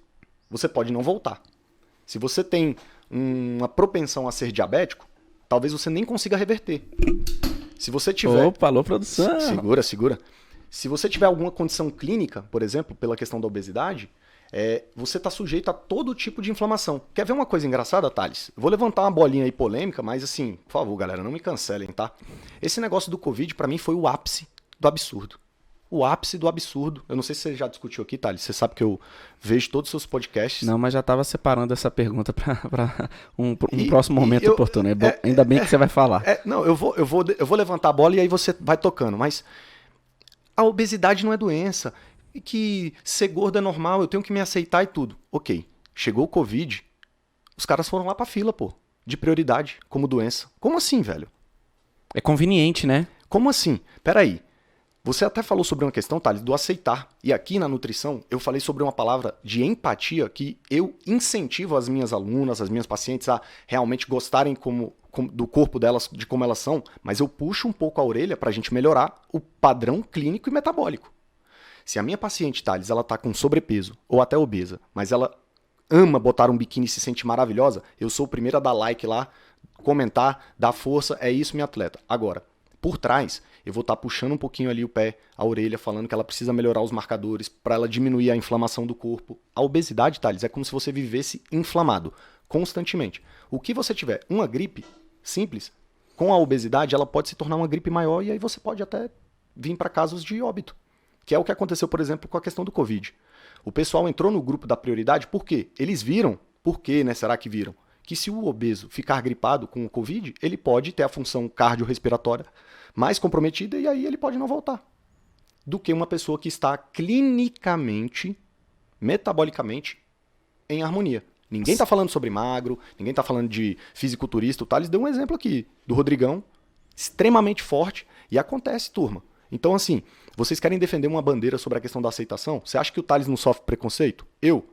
você pode não voltar. Se você tem uma propensão a ser diabético, talvez você nem consiga reverter. Se você tiver... Opa, alô, produção! Segura. Se você tiver alguma condição clínica, por exemplo, pela questão da obesidade, você está sujeito a todo tipo de inflamação. Quer ver uma coisa engraçada, Thales? Eu vou levantar uma bolinha aí polêmica, mas assim, por favor, galera, não me cancelem, tá? Esse negócio do Covid, para mim, foi o ápice do absurdo. O ápice do absurdo. Eu não sei se você já discutiu aqui, Thales. Você sabe que eu vejo todos os seus podcasts. Não, mas já estava separando essa pergunta para um próximo momento oportuno. Ainda bem que você vai falar. Não, eu vou levantar a bola e aí você vai tocando. Mas a obesidade não é doença. E que ser gordo é normal, eu tenho que me aceitar e tudo. Ok, chegou o Covid, os caras foram lá pra fila, pô. De prioridade, como doença. Como assim, velho? É conveniente, né? Como assim? Peraí. Você até falou sobre uma questão, Thales, do aceitar. E aqui na nutrição, eu falei sobre uma palavra de empatia que eu incentivo as minhas alunas, as minhas pacientes a realmente gostarem do corpo delas, de como elas são, mas eu puxo um pouco a orelha para a gente melhorar o padrão clínico e metabólico. Se a minha paciente, Thales, ela tá com sobrepeso ou até obesa, mas ela ama botar um biquíni e se sente maravilhosa, eu sou o primeiro a dar like lá, comentar, dar força, é isso, minha atleta. Agora, por trás, eu vou estar puxando um pouquinho ali o pé, a orelha, falando que ela precisa melhorar os marcadores para ela diminuir a inflamação do corpo. A obesidade, Thales, é como se você vivesse inflamado, constantemente. O que você tiver, uma gripe simples, com a obesidade, ela pode se tornar uma gripe maior e aí você pode até vir para casos de óbito. Que é o que aconteceu, por exemplo, com a questão do Covid. O pessoal entrou no grupo da prioridade, por quê? Eles viram, por quê, né? Será que viram? Que se o obeso ficar gripado com o Covid, ele pode ter a função cardiorrespiratória mais comprometida e aí ele pode não voltar. do que uma pessoa que está clinicamente, metabolicamente, em harmonia. Ninguém está falando sobre magro, ninguém está falando de fisiculturista. O Thales deu um exemplo aqui do Rodrigão, extremamente forte, e acontece, turma. Então, assim, vocês querem defender uma bandeira sobre a questão da aceitação? Você acha que o Thales não sofre preconceito? Eu?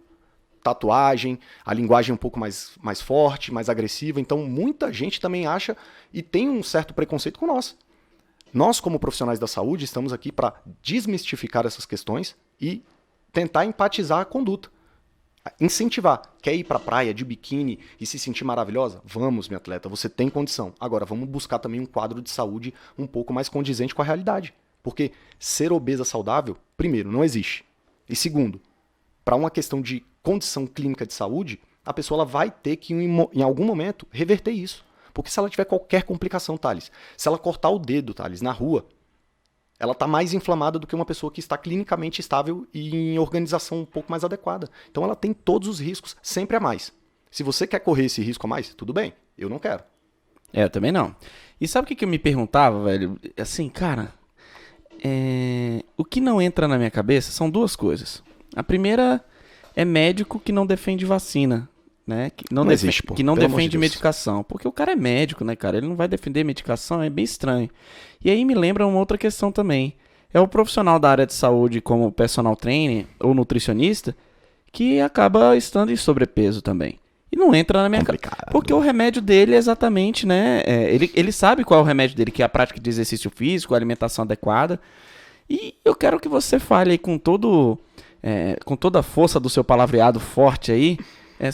Tatuagem, a linguagem um pouco mais forte, mais agressiva. Então, muita gente também acha e tem um certo preconceito com nós. Nós, como profissionais da saúde, estamos aqui para desmistificar essas questões e tentar empatizar a conduta. Incentivar. Quer ir para a praia de biquíni e se sentir maravilhosa? Vamos, minha atleta, você tem condição. Agora, vamos buscar também um quadro de saúde um pouco mais condizente com a realidade. Porque ser obesa saudável, primeiro, não existe. E segundo, para uma questão de condição clínica de saúde, a pessoa ela vai ter que, em algum momento, reverter isso. Porque se ela tiver qualquer complicação, Thales, se ela cortar o dedo, Thales, na rua, ela está mais inflamada do que uma pessoa que está clinicamente estável e em organização um pouco mais adequada. Então ela tem todos os riscos, sempre a mais. Se você quer correr esse risco a mais, tudo bem, eu não quero. Eu também não. E sabe o que eu me perguntava, velho? Assim, cara, o que não entra na minha cabeça são duas coisas. A primeira é médico que não defende vacina, né? Que não existe, pô. Que não Pelo amor defende de Deus. medicação. Porque o cara é médico, né, cara? Ele não vai defender medicação, é bem estranho. E aí me lembra uma outra questão também. É o profissional da área de saúde, como personal trainer ou nutricionista, que acaba estando em sobrepeso também. E não entra na minha cabeça. Porque o remédio dele é exatamente, né? Ele sabe qual é o remédio dele, que é a prática de exercício físico, a alimentação adequada. E eu quero que você fale aí com toda a força do seu palavreado forte aí,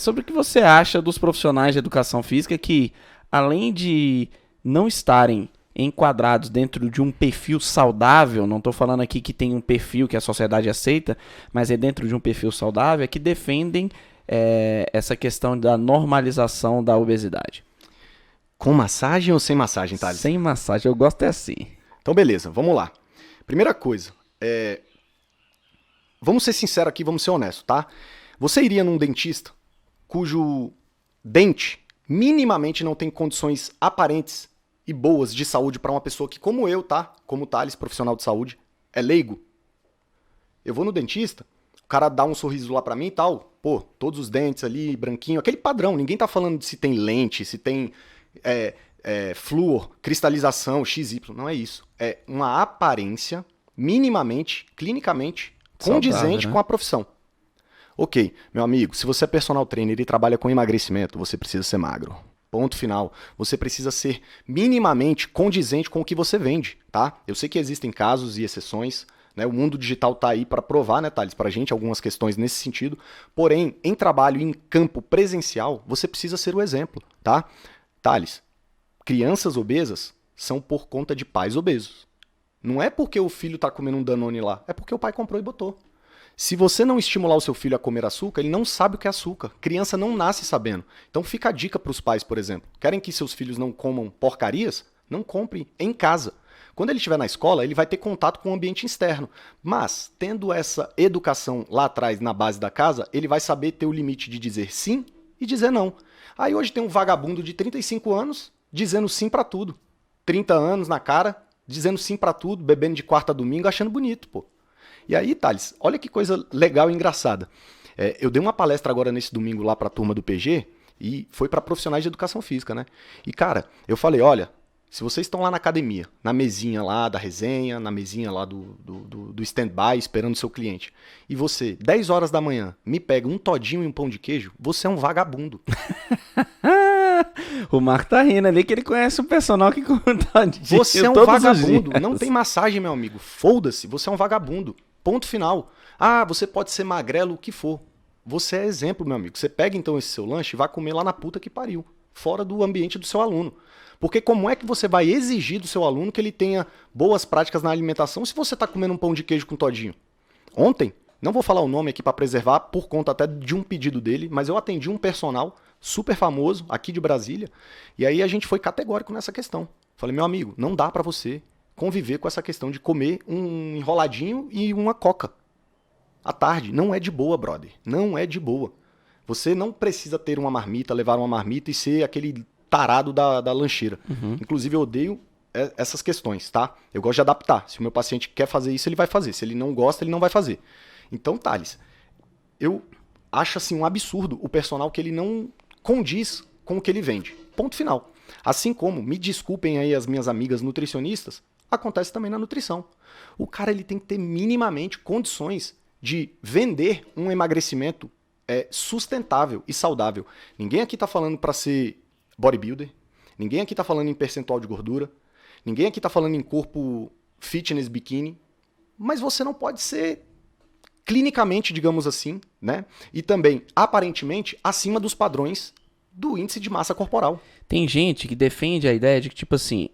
sobre o que você acha dos profissionais de educação física que, além de não estarem enquadrados dentro de um perfil saudável, não estou falando aqui que tem um perfil que a sociedade aceita, mas é dentro de um perfil saudável, é que defendem essa questão da normalização da obesidade. Com massagem ou sem massagem, Thales? Sem massagem, eu gosto assim. Então, beleza, vamos lá. Primeira coisa, vamos ser sinceros aqui, vamos ser honestos, tá? Você iria num dentista cujo dente minimamente não tem condições aparentes e boas de saúde para uma pessoa que, como eu, tá? Como o Thales, profissional de saúde, é leigo. Eu vou no dentista, o cara dá um sorriso lá pra mim e tal, pô, todos os dentes ali, branquinho, aquele padrão, ninguém tá falando de se tem lente, se tem flúor, cristalização, XY, não é isso. É uma aparência minimamente, clinicamente, condizente saudável, né? com a profissão. Ok, meu amigo, se você é personal trainer e trabalha com emagrecimento, você precisa ser magro. Ponto final. Você precisa ser minimamente condizente com o que você vende, tá? Eu sei que existem casos e exceções, né? O mundo digital tá aí para provar, né, Thales, pra gente algumas questões nesse sentido. Porém, em trabalho em campo presencial, você precisa ser o exemplo, tá? Thales, crianças obesas são por conta de pais obesos. Não é porque o filho tá comendo um Danone lá, é porque o pai comprou e botou. Se você não estimular o seu filho a comer açúcar, ele não sabe o que é açúcar. Criança não nasce sabendo. Então fica a dica para os pais, por exemplo. Querem que seus filhos não comam porcarias? Não compre em casa. Quando ele estiver na escola, ele vai ter contato com o ambiente externo. Mas, tendo essa educação lá atrás, na base da casa, ele vai saber ter o limite de dizer sim e dizer não. Aí hoje tem um vagabundo de 35 anos dizendo sim para tudo. 30 anos na cara, dizendo sim para tudo, bebendo de quarta a domingo, achando bonito, pô. E aí, Thales, olha que coisa legal e engraçada. Eu dei uma palestra agora nesse domingo lá para a turma do PG e foi para profissionais de educação física, né? E, cara, eu falei, olha, se vocês estão lá na academia, na mesinha lá da resenha, na mesinha lá do stand-by, esperando o seu cliente, e você, 10 horas da manhã, me pega um todinho e um pão de queijo, você é um vagabundo. O Marco tá rindo ali que ele conhece o personal que conta disso. Você é um vagabundo. Não tem massagem, meu amigo. Foda-se, você é um vagabundo. Ponto final. Ah, você pode ser magrelo, o que for. Você é exemplo, meu amigo. Você pega então esse seu lanche e vai comer lá na puta que pariu. Fora do ambiente do seu aluno. Porque como é que você vai exigir do seu aluno que ele tenha boas práticas na alimentação se você está comendo um pão de queijo com todinho? Ontem, não vou falar o nome aqui para preservar, por conta até de um pedido dele, mas eu atendi um personal super famoso aqui de Brasília, e aí a gente foi categórico nessa questão. Falei, meu amigo, não dá para você conviver com essa questão de comer um enroladinho e uma coca à tarde. Não é de boa, brother. Não é de boa. Você não precisa ter uma marmita, levar uma marmita e ser aquele tarado da lancheira. Inclusive, eu odeio essas questões, tá? Eu gosto de adaptar. Se o meu paciente quer fazer isso, ele vai fazer. Se ele não gosta, ele não vai fazer. Então, Thales, eu acho assim um absurdo o personal que ele não condiz com o que ele vende. Ponto final. Assim como, me desculpem aí as minhas amigas nutricionistas, acontece também na nutrição. O cara ele tem que ter minimamente condições de vender um emagrecimento sustentável e saudável. Ninguém aqui está falando para ser bodybuilder, ninguém aqui está falando em percentual de gordura, ninguém aqui está falando em corpo fitness biquíni, mas você não pode ser clinicamente, digamos assim, né? E também, aparentemente, acima dos padrões do índice de massa corporal. Tem gente que defende a ideia de que, tipo assim,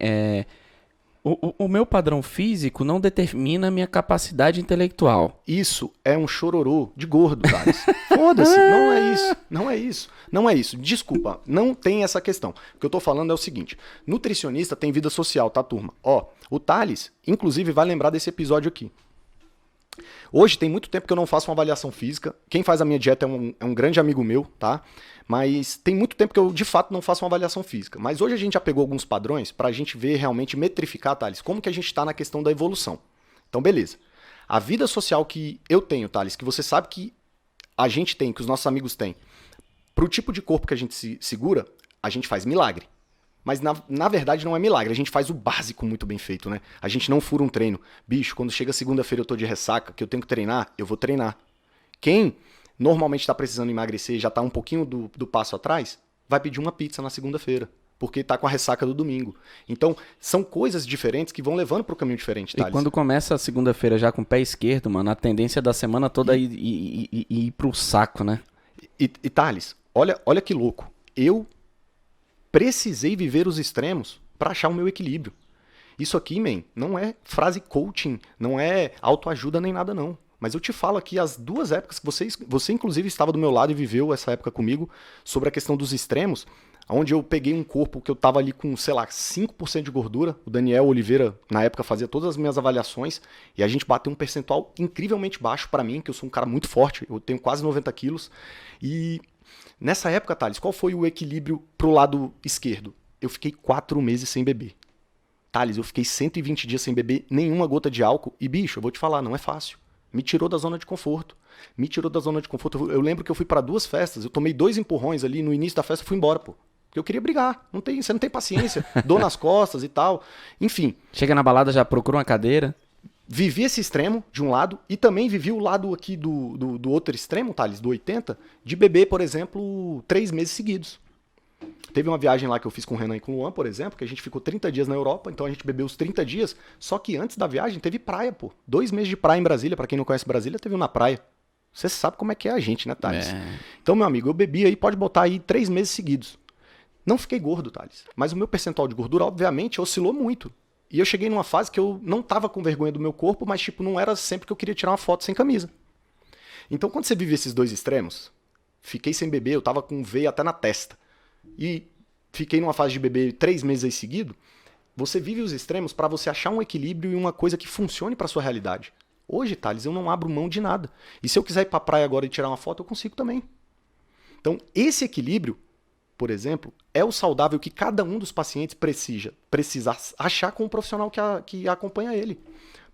o meu padrão físico não determina a minha capacidade intelectual. Isso é um chororô de gordo, Thales. Foda-se, não é isso, não é isso, não é isso. Desculpa, não tem essa questão. O que eu tô falando é o seguinte, nutricionista tem vida social, tá, turma? Ó, o Thales, inclusive, vai lembrar desse episódio aqui. Hoje tem muito tempo que eu não faço uma avaliação física. Quem faz a minha dieta é um grande amigo meu, tá? Mas tem muito tempo que eu, de fato, não faço uma avaliação física. Mas hoje a gente já pegou alguns padrões pra gente ver realmente, metrificar, Thales, como que a gente tá na questão da evolução. Então, beleza. A vida social que eu tenho, Thales, que você sabe que a gente tem, que os nossos amigos têm, pro tipo de corpo que a gente se segura, a gente faz milagre. Mas na verdade não é milagre, a gente faz o básico muito bem feito, né? A gente não fura um treino. Bicho, quando chega segunda-feira eu tô de ressaca, que eu tenho que treinar, eu vou treinar. Quem normalmente tá precisando emagrecer, já tá um pouquinho do passo atrás, vai pedir uma pizza na segunda-feira, porque tá com a ressaca do domingo. Então, são coisas diferentes que vão levando pro caminho diferente, Thales. E quando começa a segunda-feira já com o pé esquerdo, mano, a tendência da semana toda é ir pro saco, né? E Thales, olha que louco. Eu precisei viver os extremos para achar o meu equilíbrio. Isso aqui, man, não é frase coaching, não é autoajuda nem nada não. Mas eu te falo aqui as duas épocas que você inclusive estava do meu lado e viveu essa época comigo, sobre a questão dos extremos, onde eu peguei um corpo que eu tava ali com, sei lá, 5% de gordura. O Daniel Oliveira, na época, fazia todas as minhas avaliações e a gente bateu um percentual incrivelmente baixo para mim, que eu sou um cara muito forte, eu tenho quase 90 quilos. E nessa época, Thales, qual foi o equilíbrio pro lado esquerdo? Eu fiquei 4 meses sem beber. Thales, eu fiquei 120 dias sem beber nenhuma gota de álcool. E, bicho, eu vou te falar, não é fácil. Me tirou da zona de conforto. Me tirou da zona de conforto. Eu lembro que eu fui para 2 festas, eu tomei 2 empurrões ali, no início da festa eu fui embora, pô. Porque eu queria brigar. Você não tem paciência. Dor nas costas e tal. Enfim. Chega na balada, já procura uma cadeira. Vivi esse extremo, de um lado, e também vivi o lado aqui do outro extremo, Thales, do 80, de beber, por exemplo, 3 meses seguidos. Teve uma viagem lá que eu fiz com o Renan e com o Luan, por exemplo, que a gente ficou 30 dias na Europa, então a gente bebeu os 30 dias, só que antes da viagem teve praia, pô. 2 meses de praia em Brasília, pra quem não conhece Brasília, teve um na praia. Você sabe como é que é a gente, né, Thales? Então, meu amigo, eu bebi aí, pode botar aí 3 meses seguidos. Não fiquei gordo, Thales, mas o meu percentual de gordura, obviamente, oscilou muito. E eu cheguei numa fase que eu não tava com vergonha do meu corpo, mas tipo, não era sempre que eu queria tirar uma foto sem camisa. Então quando você vive esses dois extremos, fiquei sem beber, eu tava com veia até na testa, e fiquei numa fase de beber 3 meses aí seguido, você vive os extremos para você achar um equilíbrio e uma coisa que funcione para sua realidade. Hoje, Thales, eu não abro mão de nada. E se eu quiser ir pra praia agora e tirar uma foto, eu consigo também. Então esse equilíbrio, por exemplo, é o saudável que cada um dos pacientes precisa achar com o profissional que acompanha ele.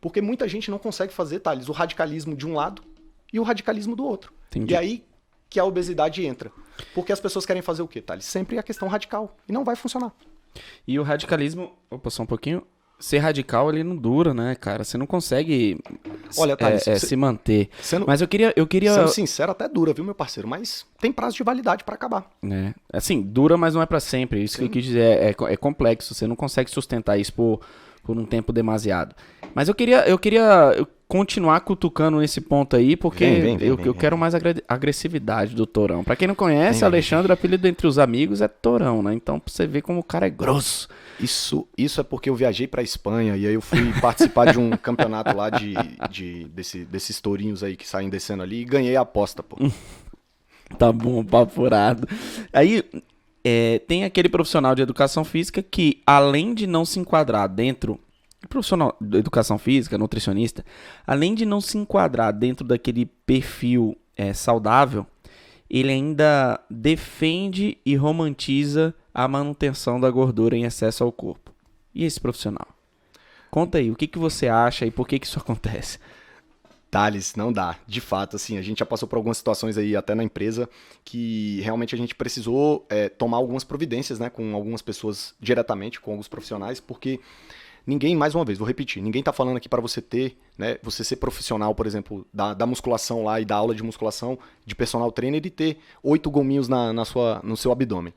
Porque muita gente não consegue fazer, Thales, o radicalismo de um lado e o radicalismo do outro. Entendi. E aí que a obesidade entra. Porque as pessoas querem fazer o quê, Thales? Sempre a questão radical. E não vai funcionar. E o radicalismo... Opa, só um pouquinho. Ser radical, ele não dura, né, cara? Você não consegue Olha, Thales, se manter. Sendo, Mas eu queria... Sendo sincero, até dura, viu, meu parceiro? Mas tem prazo de validade para acabar. É. Assim, dura, mas não é pra sempre. Isso que eu quis dizer é complexo. Você não consegue sustentar isso por um tempo demasiado. Mas eu queria continuar cutucando nesse ponto aí, porque eu quero mais agressividade do Torão. Pra quem não conhece, Alexandre, o apelido entre os amigos é Torão, né? Então, pra você ver como o cara é grosso. Isso é porque eu viajei pra Espanha e aí eu fui participar de um campeonato lá desses tourinhos aí que saem descendo ali e ganhei a aposta, pô. Tá bom, papo furado. Aí, tem aquele profissional de educação física que, além de não se enquadrar dentro... Profissional de educação física, nutricionista, além de não se enquadrar dentro daquele perfil saudável, ele ainda defende e romantiza a manutenção da gordura em excesso ao corpo. E esse profissional? Conta aí, o que você acha e por que isso acontece? Thales, não dá. De fato, assim, a gente já passou por algumas situações aí até na empresa que realmente a gente precisou tomar algumas providências, né, com algumas pessoas diretamente, com alguns profissionais, porque ninguém, mais uma vez, vou repetir, ninguém tá falando aqui para você ter, né, você ser profissional, por exemplo, da musculação lá e da aula de musculação, de personal trainer e ter 8 gominhos no seu abdômen.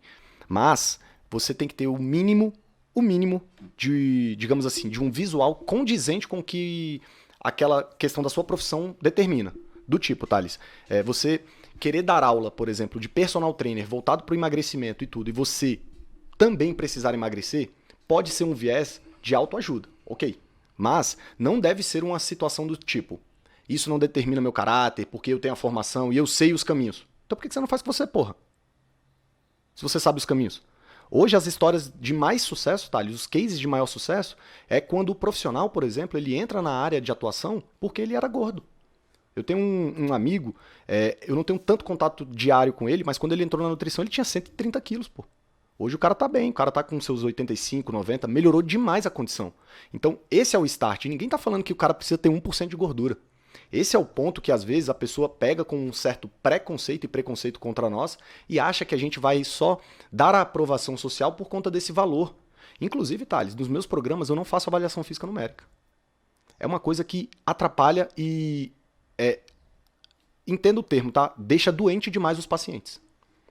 Mas você tem que ter o mínimo de, digamos assim, de um visual condizente com o que aquela questão da sua profissão determina. Do tipo, Thales, você querer dar aula, por exemplo, de personal trainer voltado para o emagrecimento e tudo, e você também precisar emagrecer, pode ser um viés de autoajuda, ok. Mas não deve ser uma situação do tipo, isso não determina meu caráter, porque eu tenho a formação e eu sei os caminhos. Então por que você não faz com você, porra? Se você sabe os caminhos. Hoje as histórias de mais sucesso, Thales, os cases de maior sucesso, é quando o profissional, por exemplo, ele entra na área de atuação porque ele era gordo. Eu tenho um amigo, eu não tenho tanto contato diário com ele, mas quando ele entrou na nutrição ele tinha 130 quilos, pô. Hoje o cara tá bem, o cara tá com seus 85, 90, melhorou demais a condição. Então esse é o start, e ninguém tá falando que o cara precisa ter 1% de gordura. Esse é o ponto que às vezes a pessoa pega com um certo preconceito e preconceito contra nós e acha que a gente vai só dar a aprovação social por conta desse valor. Inclusive, Thales, nos meus programas eu não faço avaliação física numérica. É uma coisa que atrapalha e, entenda o termo, tá? Deixa doente demais os pacientes.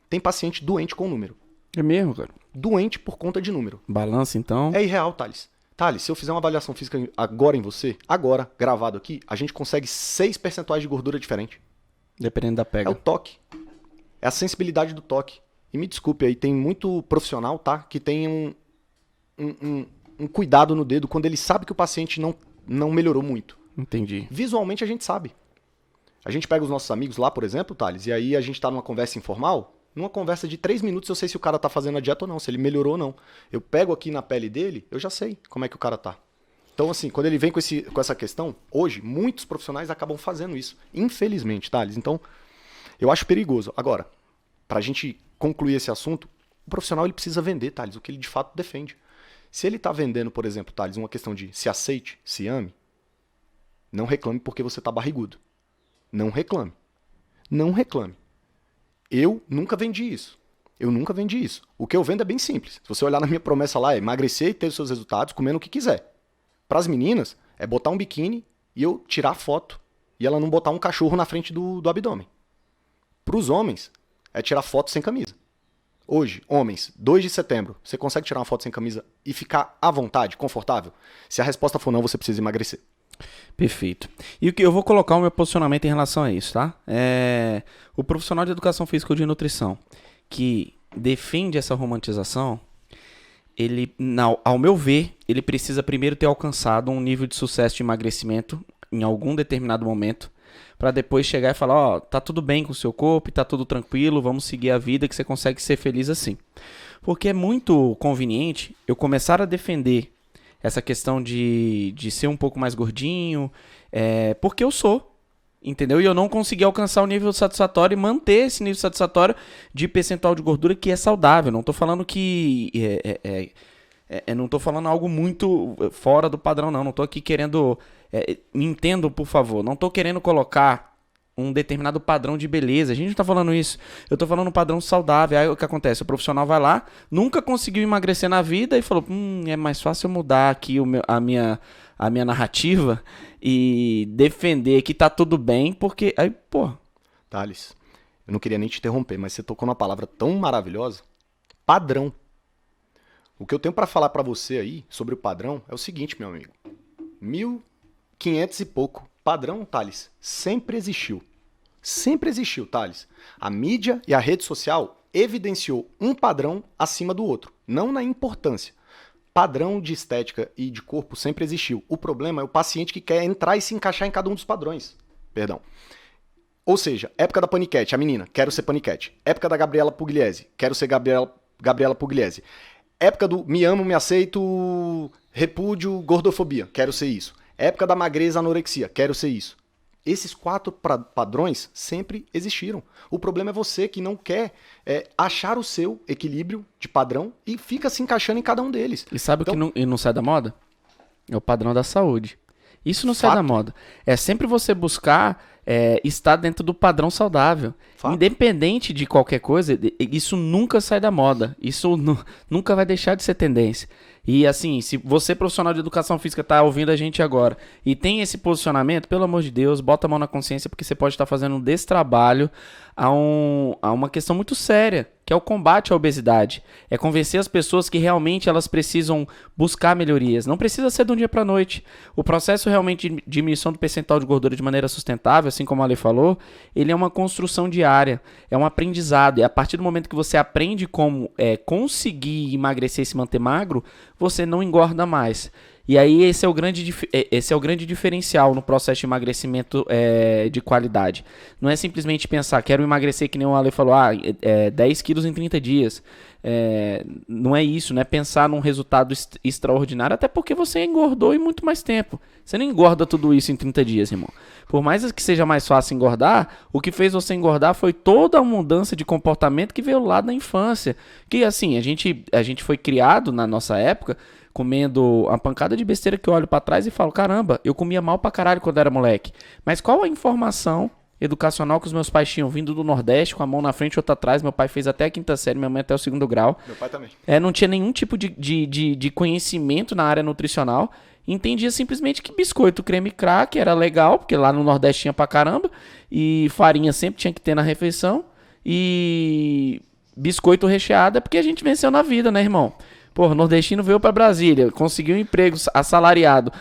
Tem paciente doente com número. É mesmo, cara? Doente por conta de número. Balança, então? É irreal, Thales. Thales, se eu fizer uma avaliação física agora em você, agora, gravado aqui, a gente consegue 6 percentuais de gordura diferente. Dependendo da pega. É o toque. É a sensibilidade do toque. E me desculpe aí, tem muito profissional, tá? Que tem um cuidado no dedo quando ele sabe que o paciente não melhorou muito. Entendi. Visualmente a gente sabe. A gente pega os nossos amigos lá, por exemplo, Thales, e aí a gente tá numa conversa informal. Numa conversa de 3 minutos eu sei se o cara tá fazendo a dieta ou não, se ele melhorou ou não. Eu pego aqui na pele dele, eu já sei como é que o cara tá. Então, assim, quando ele vem com essa questão, hoje, muitos profissionais acabam fazendo isso. Infelizmente, Thales. Então, eu acho perigoso. Agora, pra gente concluir esse assunto, o profissional ele precisa vender, Thales, o que ele de fato defende. Se ele tá vendendo, por exemplo, Thales, uma questão de se aceite, se ame, não reclame porque você tá barrigudo. Não reclame. Não reclame. Eu nunca vendi isso. O que eu vendo é bem simples. Se você olhar na minha promessa lá, é emagrecer e ter os seus resultados comendo o que quiser. Para as meninas, é botar um biquíni e eu tirar a foto. E ela não botar um cachorro na frente do abdômen. Para os homens, é tirar foto sem camisa. Hoje, homens, 2 de setembro, você consegue tirar uma foto sem camisa e ficar à vontade, confortável? Se a resposta for não, você precisa emagrecer. Perfeito. E o que eu vou colocar o meu posicionamento em relação a isso, tá? O profissional de educação física ou de nutrição que defende essa romantização, ele, ao meu ver, ele precisa primeiro ter alcançado um nível de sucesso de emagrecimento em algum determinado momento, para depois chegar e falar, ó, tá tudo bem com o seu corpo, tá tudo tranquilo, vamos seguir a vida que você consegue ser feliz assim. Porque é muito conveniente eu começar a defender essa questão de ser um pouco mais gordinho, porque eu sou, entendeu? E eu não consegui alcançar o nível satisfatório e manter esse nível satisfatório de percentual de gordura que é saudável. Não tô falando que... não tô falando algo muito fora do padrão, não. Não tô aqui querendo... me entendo, por favor. Não tô querendo colocar um determinado padrão de beleza. A gente não tá falando isso. Eu tô falando um padrão saudável. Aí o que acontece? O profissional vai lá, nunca conseguiu emagrecer na vida e falou, é mais fácil eu mudar aqui a minha narrativa e defender que tá tudo bem, porque... Aí, pô... Thales, eu não queria nem te interromper, mas você tocou numa palavra tão maravilhosa. Padrão. O que eu tenho pra falar pra você aí sobre o padrão é o seguinte, meu amigo. 1500 e pouco. Padrão, Thales, sempre existiu. Sempre existiu, Thales. A mídia e a rede social evidenciou um padrão acima do outro, não na importância. Padrão de estética e de corpo sempre existiu. O problema é o paciente que quer entrar e se encaixar em cada um dos padrões. Perdão. Ou seja, época da paniquete, a menina, quero ser paniquete. Época da Gabriela Pugliese, quero ser Gabriela Pugliese. Época do me amo, me aceito, repúdio, gordofobia, quero ser isso. Época da magreza, anorexia, quero ser isso. Esses 4 padrões sempre existiram. O problema é você que não quer achar o seu equilíbrio de padrão e fica se encaixando em cada um deles. E sabe Então, o que não sai da moda? É o padrão da saúde. Isso não sai da moda. É sempre você buscar estar dentro do padrão saudável. Fato. Independente de qualquer coisa, isso nunca sai da moda. Isso nunca vai deixar de ser tendência. E assim, se você, profissional de educação física, tá ouvindo a gente agora e tem esse posicionamento, pelo amor de Deus, bota a mão na consciência, porque você pode estar fazendo um destrabalho a uma questão muito séria, que é o combate à obesidade. É convencer as pessoas que realmente elas precisam buscar melhorias. Não precisa ser de um dia para a noite. O processo realmente de diminuição do percentual de gordura de maneira sustentável, assim como a Ale falou, ele é uma construção diária, é um aprendizado. E a partir do momento que você aprende como conseguir emagrecer e se manter magro, você não engorda mais. E aí esse é o grande diferencial no processo de emagrecimento de qualidade. Não é simplesmente pensar, quero emagrecer, que nem o Ale falou, 10 quilos em 30 dias. Não é isso, não é pensar num resultado extraordinário, até porque você engordou em muito mais tempo. Você não engorda tudo isso em 30 dias, irmão. Por mais que seja mais fácil engordar, o que fez você engordar foi toda a mudança de comportamento que veio lá da infância. Que assim, a gente foi criado na nossa época comendo uma pancada de besteira que eu olho pra trás e falo, caramba, eu comia mal pra caralho quando era moleque. Mas qual a informação educacional que os meus pais tinham vindo do Nordeste, com a mão na frente e outra atrás? Meu pai fez até a 5ª série, minha mãe até o 2º grau. Meu pai também. Não tinha nenhum tipo de conhecimento na área nutricional. Entendia simplesmente que biscoito, creme crack era legal, porque lá no Nordeste tinha pra caramba, e farinha sempre tinha que ter na refeição, e biscoito recheado é porque a gente venceu na vida, né, irmão? Pô, nordestino veio pra Brasília, conseguiu um emprego assalariado,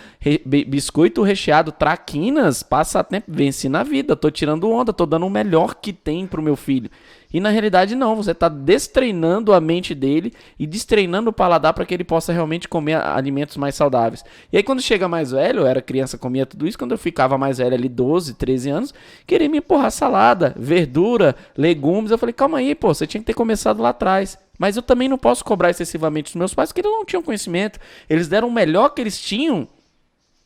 biscoito recheado, traquinas, passatempo, venci na vida, tô tirando onda, tô dando o melhor que tem pro meu filho. E na realidade não, você tá destreinando a mente dele e destreinando o paladar para que ele possa realmente comer alimentos mais saudáveis. E aí quando chega mais velho, eu era criança, comia tudo isso, quando eu ficava mais velho ali, 12, 13 anos, queria me empurrar salada, verdura, legumes, eu falei, calma aí, pô, você tinha que ter começado lá atrás. Mas eu também não posso cobrar excessivamente dos meus pais, porque eles não tinham conhecimento. Eles deram o melhor que eles tinham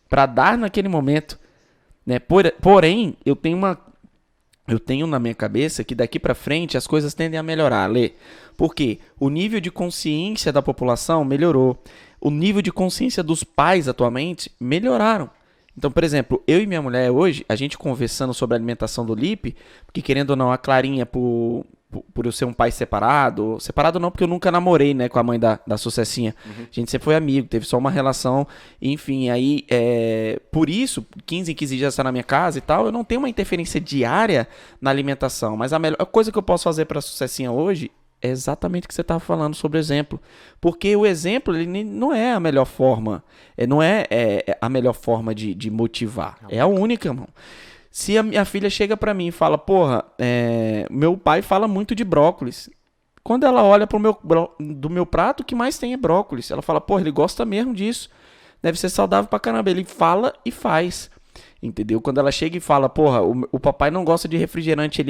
para dar naquele momento, né? Porém, eu tenho na minha cabeça que daqui para frente as coisas tendem a melhorar, Lê. Por quê? O nível de consciência da população melhorou. O nível de consciência dos pais atualmente melhoraram. Então, por exemplo, eu e minha mulher hoje, a gente conversando sobre a alimentação do Lipe, porque querendo ou não, a Clarinha, por eu ser um pai separado não porque eu nunca namorei, né, com a mãe da Sucessinha, a gente sempre foi amigo, teve só uma relação, enfim, aí, por isso, 15 em 15 dias está na minha casa e tal, eu não tenho uma interferência diária na alimentação, mas a melhor coisa que eu posso fazer para a Sucessinha hoje é exatamente o que você estava falando sobre o exemplo, porque o exemplo, ele não é a melhor forma, não é a melhor forma de motivar, é a única, irmão. Se a minha filha chega pra mim e fala, porra, meu pai fala muito de brócolis. Quando ela olha do meu prato, o que mais tem é brócolis. Ela fala, porra, ele gosta mesmo disso. Deve ser saudável pra caramba. Ele fala e faz. Entendeu? Quando ela chega e fala, porra, o papai não gosta de refrigerante,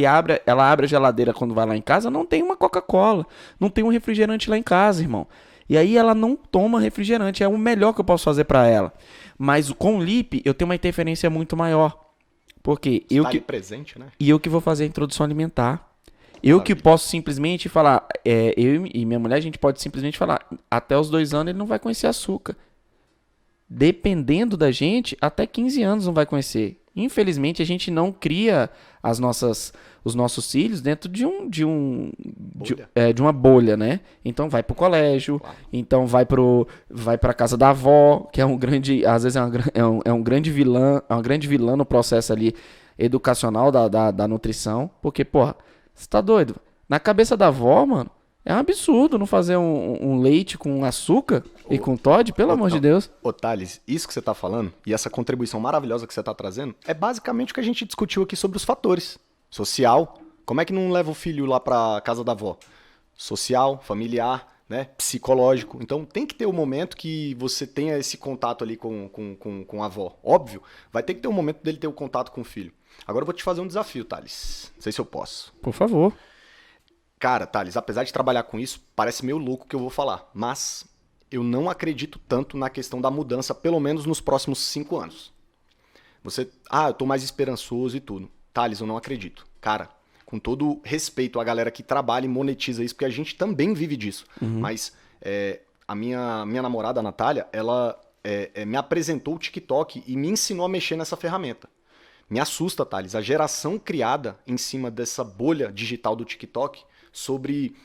ela abre a geladeira quando vai lá em casa, não tem uma Coca-Cola, não tem um refrigerante lá em casa, irmão. E aí ela não toma refrigerante, é o melhor que eu posso fazer pra ela. Mas com o Lipe, eu tenho uma interferência muito maior. Porque presente, né? E eu que vou fazer a introdução alimentar. Eu que posso simplesmente falar, eu e minha mulher, a gente pode simplesmente falar, até os 2 anos ele não vai conhecer açúcar. Dependendo da gente, até 15 anos não vai conhecer. Infelizmente, a gente não cria os nossos filhos dentro de uma bolha, né? Então vai pro colégio, então vai pra casa da avó, que é um grande, às vezes é um grande vilã, é uma grande vilã no processo ali educacional da nutrição, porque, porra, você tá doido? Na cabeça da avó, mano, é um absurdo não fazer um leite com açúcar e com Toddy, pelo amor de Deus. Ô, Thales, isso que você tá falando, e essa contribuição maravilhosa que você tá trazendo, é basicamente o que a gente discutiu aqui sobre os fatores. Social, como é que não leva o filho lá pra casa da avó? Social, familiar, né? Psicológico. Então tem que ter um momento que você tenha esse contato ali com a avó. Óbvio, vai ter que ter um momento dele ter o contato com o filho. Agora eu vou te fazer um desafio, Thales. Não sei se eu posso. Por favor. Cara, Thales, apesar de trabalhar com isso, parece meio louco o que eu vou falar, mas eu não acredito tanto na questão da mudança, pelo menos nos próximos 5 anos. eu tô mais esperançoso e tudo. Thales, eu não acredito. Cara, com todo respeito à galera que trabalha e monetiza isso, porque a gente também vive disso. Mas a minha namorada, a Natália, ela me apresentou o TikTok e me ensinou a mexer nessa ferramenta. Me assusta, Thales, a geração criada em cima dessa bolha digital do TikTok sobre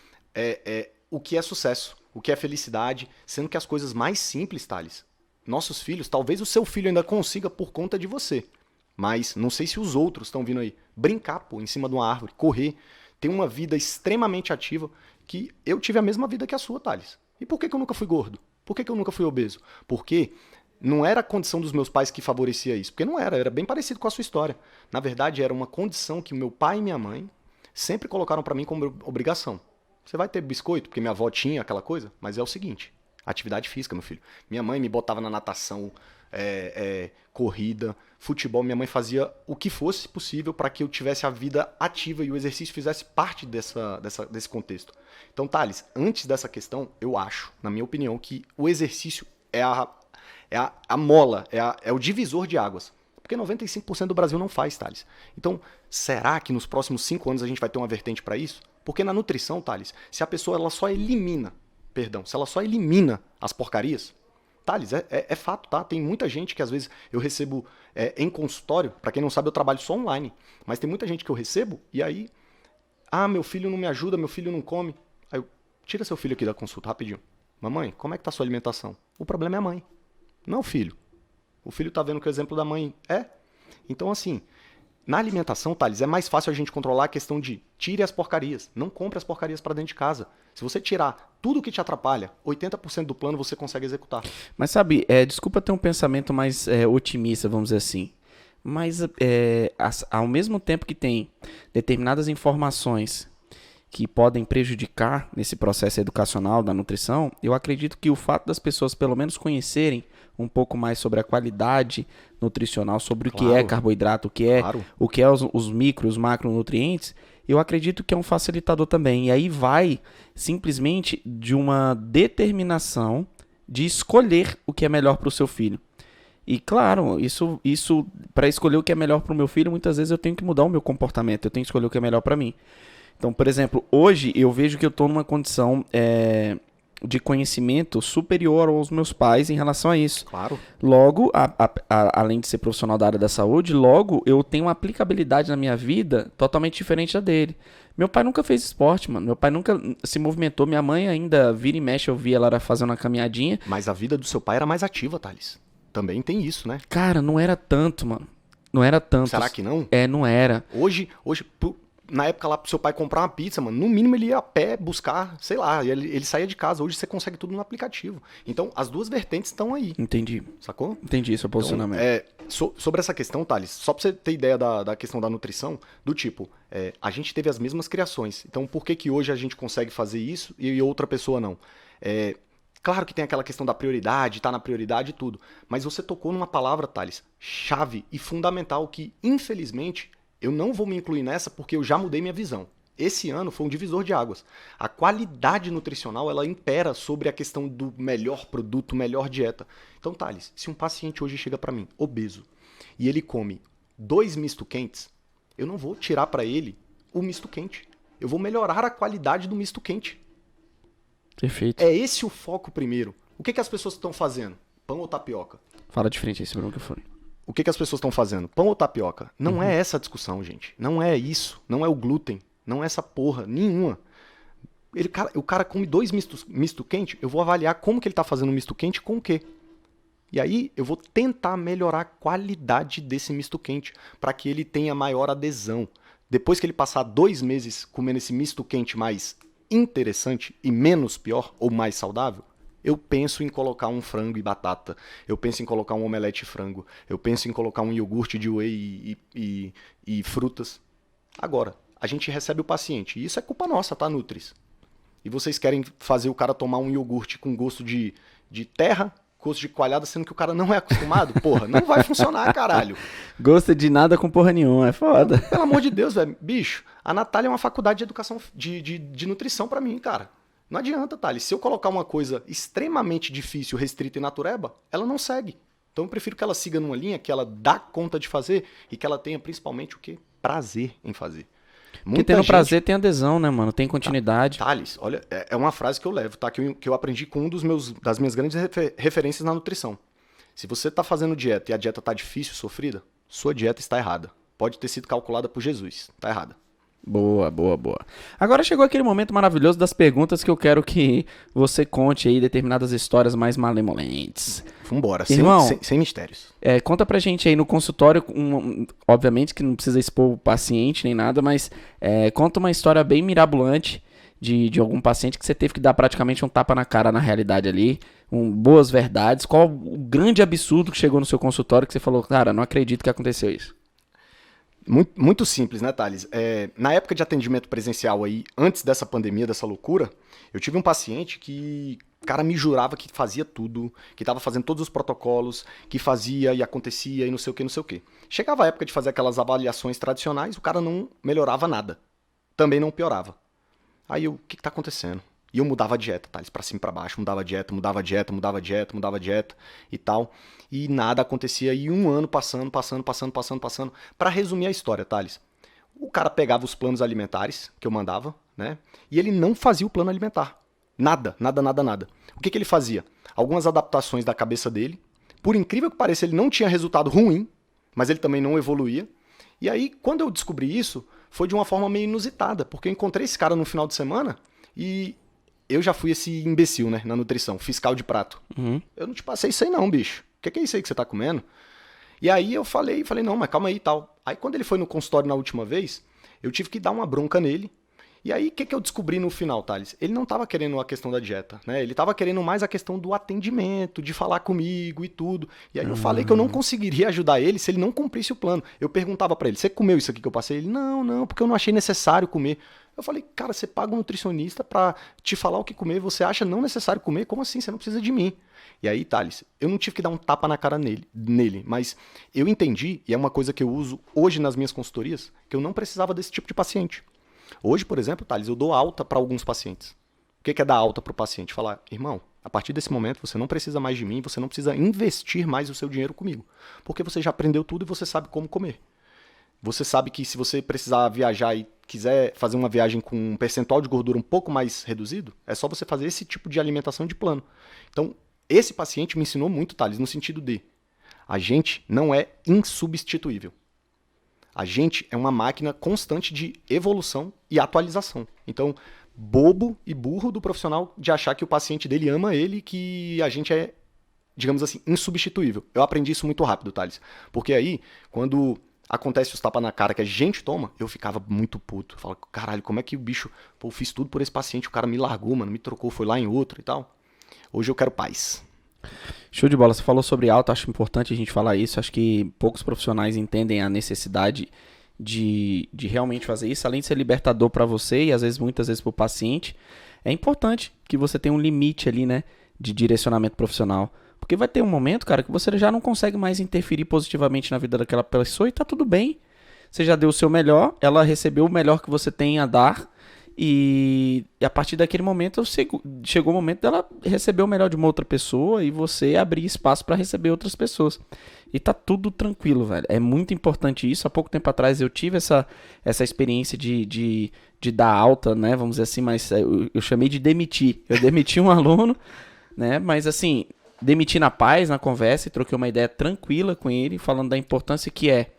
o que é sucesso, o que é felicidade, sendo que as coisas mais simples, Thales, nossos filhos, talvez o seu filho ainda consiga por conta de você, mas não sei se os outros estão vindo aí. Brincar, pô, em cima de uma árvore, correr, ter uma vida extremamente ativa, que eu tive a mesma vida que a sua, Thales. E por que eu nunca fui gordo? Por que eu nunca fui obeso? Porque não era a condição dos meus pais que favorecia isso, porque não era bem parecido com a sua história. Na verdade, era uma condição que meu pai e minha mãe sempre colocaram pra mim como obrigação. Você vai ter biscoito, porque minha avó tinha aquela coisa, mas é o seguinte, atividade física, meu filho. Minha mãe me botava na natação, corrida, futebol. Minha mãe fazia o que fosse possível para que eu tivesse a vida ativa e o exercício fizesse parte desse contexto. Então, Thales, antes dessa questão, eu acho, na minha opinião, que o exercício é a mola, é o divisor de águas. Porque 95% do Brasil não faz, Thales. Então, será que nos próximos 5 anos a gente vai ter uma vertente para isso? Porque na nutrição, Thales, se a pessoa se ela só elimina as porcarias, Thales, é fato, tá? Tem muita gente que às vezes eu recebo em consultório, pra quem não sabe eu trabalho só online, mas tem muita gente que eu recebo e aí, meu filho não me ajuda, meu filho não come. Aí eu, tira seu filho aqui da consulta, rapidinho. Mamãe, como é que tá a sua alimentação? O problema é a mãe, não o filho. O filho tá vendo que o exemplo da mãe é. Então assim, na alimentação, Thales, é mais fácil a gente controlar a questão de tire as porcarias, não compre as porcarias para dentro de casa. Se você tirar tudo que te atrapalha, 80% do plano você consegue executar. Mas sabe, desculpa ter um pensamento mais otimista, vamos dizer assim. Mas ao mesmo tempo que tem determinadas informações que podem prejudicar nesse processo educacional da nutrição, eu acredito que o fato das pessoas pelo menos conhecerem um pouco mais sobre a qualidade nutricional, sobre o que é carboidrato, o que é os micro, os macronutrientes, eu acredito que é um facilitador também. E aí vai simplesmente de uma determinação de escolher o que é melhor para o seu filho. E claro, isso para escolher o que é melhor para o meu filho, muitas vezes eu tenho que mudar o meu comportamento, eu tenho que escolher o que é melhor para mim. Então, por exemplo, hoje eu vejo que eu estou numa condição de conhecimento superior aos meus pais em relação a isso. Claro. Logo, além de ser profissional da área da saúde, logo eu tenho uma aplicabilidade na minha vida totalmente diferente da dele. Meu pai nunca fez esporte, mano. Meu pai nunca se movimentou. Minha mãe ainda vira e mexe, eu via ela fazendo uma caminhadinha. Mas a vida do seu pai era mais ativa, Thales. Também tem isso, né? Cara, não era tanto, mano. Não era tanto. Será que não? Não era. Hoje, na época lá pro seu pai comprar uma pizza, mano, no mínimo ele ia a pé buscar, sei lá, ele saía de casa. Hoje você consegue tudo no aplicativo. Então, as duas vertentes estão aí. Entendi. Sacou? Entendi seu posicionamento. Então, sobre essa questão, Thales, só pra você ter ideia da questão da nutrição, do tipo, a gente teve as mesmas criações. Então, por que hoje a gente consegue fazer isso e outra pessoa não? Claro que tem aquela questão da prioridade, tá na prioridade e tudo. Mas você tocou numa palavra, Thales, chave e fundamental que, infelizmente, eu não vou me incluir nessa porque eu já mudei minha visão. Esse ano foi um divisor de águas. A qualidade nutricional, ela impera sobre a questão do melhor produto, melhor dieta. Então, Thales, se um paciente hoje chega para mim, obeso, e ele come 2 misto quentes, eu não vou tirar para ele o misto quente. Eu vou melhorar a qualidade do misto quente. Perfeito. É esse o foco primeiro. O que as pessoas estão fazendo? Pão ou tapioca? Fala de frente aí, Bruno, que foi. O que as pessoas estão fazendo? Pão ou tapioca? Não é essa a discussão, gente. Não é isso. Não é o glúten. Não é essa porra nenhuma. O cara come 2 misto quente, eu vou avaliar como que ele tá fazendo o misto quente com o quê? E aí eu vou tentar melhorar a qualidade desse misto quente para que ele tenha maior adesão. Depois que ele passar 2 meses comendo esse misto quente mais interessante e menos pior ou mais saudável, eu penso em colocar um frango e batata, eu penso em colocar um omelete e frango, eu penso em colocar um iogurte de whey e frutas. Agora, a gente recebe o paciente, e isso é culpa nossa, tá, Nutris? E vocês querem fazer o cara tomar um iogurte com gosto de terra, gosto de coalhada, sendo que o cara não é acostumado? Porra, não vai funcionar, caralho. Gosta de nada com porra nenhuma, é foda. Pelo amor de Deus, velho. Bicho, a Natália é uma faculdade de educação, de nutrição pra mim, cara. Não adianta, Thales. Se eu colocar uma coisa extremamente difícil, restrita e natureba, ela não segue. Então eu prefiro que ela siga numa linha que ela dá conta de fazer e que ela tenha principalmente o quê? Prazer em fazer. Porque tendo prazer tem adesão, né, mano? Tem continuidade. Thales, olha, é uma frase que eu levo, tá? Que eu aprendi com das minhas grandes referências na nutrição. Se você tá fazendo dieta e a dieta tá difícil, sofrida, sua dieta está errada. Pode ter sido calculada por Jesus. Tá errada. Boa, boa, boa. Agora chegou aquele momento maravilhoso das perguntas que eu quero que você conte aí determinadas histórias mais malemolentes. Vambora, Irmão, sem mistérios. Conta pra gente aí no consultório, obviamente que não precisa expor o paciente nem nada, mas conta uma história bem mirabolante de algum paciente que você teve que dar praticamente um tapa na cara na realidade ali, boas verdades. Qual o grande absurdo que chegou no seu consultório que você falou, cara, não acredito que aconteceu isso? Muito, muito simples, né, Thales? Na época de atendimento presencial aí, antes dessa pandemia, dessa loucura, eu tive um paciente que, cara, me jurava que fazia tudo, que estava fazendo todos os protocolos, que fazia e acontecia e não sei o que, não sei o que. Chegava a época de fazer aquelas avaliações tradicionais, o cara não melhorava nada. Também não piorava. Aí eu, o que tá acontecendo? E eu mudava a dieta, Thales, pra cima e pra baixo, mudava a dieta e tal. E nada acontecia. E um ano passando. Pra resumir a história, Thales, o cara pegava os planos alimentares que eu mandava, né? E ele não fazia o plano alimentar. Nada. O que ele fazia? Algumas adaptações da cabeça dele. Por incrível que pareça, ele não tinha resultado ruim, mas ele também não evoluía. E aí, quando eu descobri isso, foi de uma forma meio inusitada, porque eu encontrei esse cara no final de semana e eu já fui esse imbecil, né, na nutrição, fiscal de prato. Uhum. Eu não te passei isso aí não, bicho. O que é isso aí que você tá comendo? E aí eu falei, não, mas calma aí e tal. Aí quando ele foi no consultório na última vez, eu tive que dar uma bronca nele. E aí o que eu descobri no final, Thales? Ele não tava querendo a questão da dieta, né? Ele tava querendo mais a questão do atendimento, de falar comigo e tudo. E aí eu falei que eu não conseguiria ajudar ele se ele não cumprisse o plano. Eu perguntava pra ele, você comeu isso aqui que eu passei? Ele, não, porque eu não achei necessário comer. Eu falei, cara, você paga um nutricionista pra te falar o que comer, você acha não necessário comer? Como assim? Você não precisa de mim. E aí, Thales, eu não tive que dar um tapa na cara nele, mas eu entendi, e é uma coisa que eu uso hoje nas minhas consultorias, que eu não precisava desse tipo de paciente. Hoje, por exemplo, Thales, eu dou alta para alguns pacientes. O que é dar alta para o paciente? Falar, irmão, a partir desse momento você não precisa mais de mim, você não precisa investir mais o seu dinheiro comigo, porque você já aprendeu tudo e você sabe como comer. Você sabe que se você precisar viajar e quiser fazer uma viagem com um percentual de gordura um pouco mais reduzido, é só você fazer esse tipo de alimentação de plano. Então, esse paciente me ensinou muito, Thales, no sentido de a gente não é insubstituível. A gente é uma máquina constante de evolução e atualização. Então, bobo e burro do profissional de achar que o paciente dele ama ele e que a gente é, digamos assim, insubstituível. Eu aprendi isso muito rápido, Thales. Porque aí, quando acontece os tapas na cara que a gente toma, eu ficava muito puto. Eu falava, caralho, como é que o bicho... Pô, eu fiz tudo por esse paciente, o cara me largou, mano, me trocou, foi lá em outro e tal. Hoje eu quero paz. Show de bola, você falou sobre alta, acho importante a gente falar isso, acho que poucos profissionais entendem a necessidade de realmente fazer isso, além de ser libertador para você e às vezes, muitas vezes para o paciente, é importante que você tenha um limite ali, né, de direcionamento profissional, porque vai ter um momento, cara, que você já não consegue mais interferir positivamente na vida daquela pessoa e tá tudo bem, você já deu o seu melhor, ela recebeu o melhor que você tem a dar. E a partir daquele momento chegou o momento dela receber o melhor de uma outra pessoa e você abrir espaço para receber outras pessoas. E tá tudo tranquilo, velho. É muito importante isso. Há pouco tempo atrás eu tive essa experiência de dar alta, né? Vamos dizer assim, mas eu chamei de demitir. Eu demiti um aluno, né? Mas assim, demiti na paz, na conversa, e troquei uma ideia tranquila com ele, falando da importância que é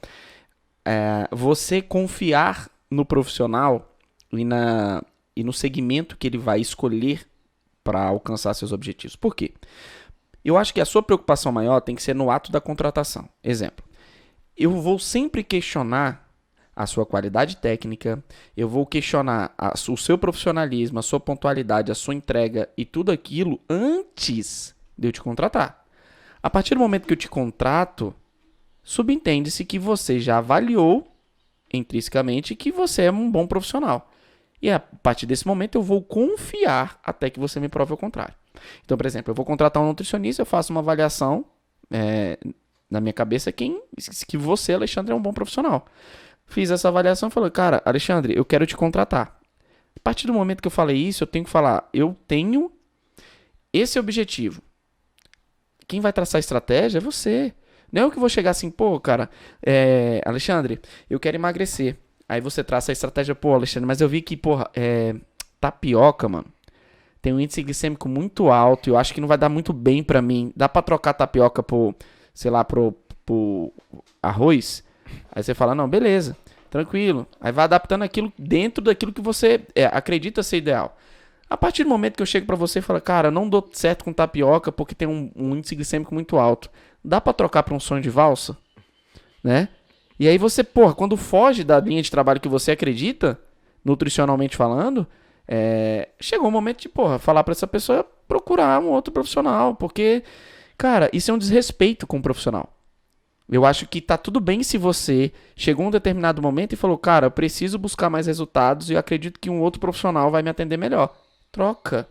você confiar no profissional e no segmento que ele vai escolher para alcançar seus objetivos. Por quê? Eu acho que a sua preocupação maior tem que ser no ato da contratação. Exemplo, eu vou sempre questionar a sua qualidade técnica, eu vou questionar o seu profissionalismo, a sua pontualidade, a sua entrega e tudo aquilo antes de eu te contratar. A partir do momento que eu te contrato, subentende-se que você já avaliou intrinsecamente que você é um bom profissional. E a partir desse momento eu vou confiar até que você me prove o contrário. Então, por exemplo, eu vou contratar um nutricionista, eu faço uma avaliação na minha cabeça que você, Alexandre, é um bom profissional. Fiz essa avaliação e falei, cara, Alexandre, eu quero te contratar. A partir do momento que eu falei isso, eu tenho que falar, eu tenho esse objetivo. quem vai traçar a estratégia é você. Não é eu que vou chegar assim, pô, cara, Alexandre, eu quero emagrecer. Aí você traça a estratégia, pô, Alexandre, mas eu vi que, porra, tapioca, mano, tem um índice glicêmico muito alto e eu acho que não vai dar muito bem pra mim. Dá pra trocar tapioca por, sei lá, pro arroz? Aí você fala, não, beleza, tranquilo. Aí vai adaptando aquilo dentro daquilo que você acredita ser ideal. A partir do momento que eu chego pra você e falo, cara, não dou certo com tapioca porque tem um índice glicêmico muito alto. Dá pra trocar pra um sonho de valsa? Né? E aí você, porra, quando foge da linha de trabalho que você acredita, nutricionalmente falando, chegou o momento de, porra, falar pra essa pessoa procurar um outro profissional. Porque, cara, isso é um desrespeito com o profissional. Eu acho que tá tudo bem se você chegou a um determinado momento e falou, cara, eu preciso buscar mais resultados e eu acredito que um outro profissional vai me atender melhor. Troca.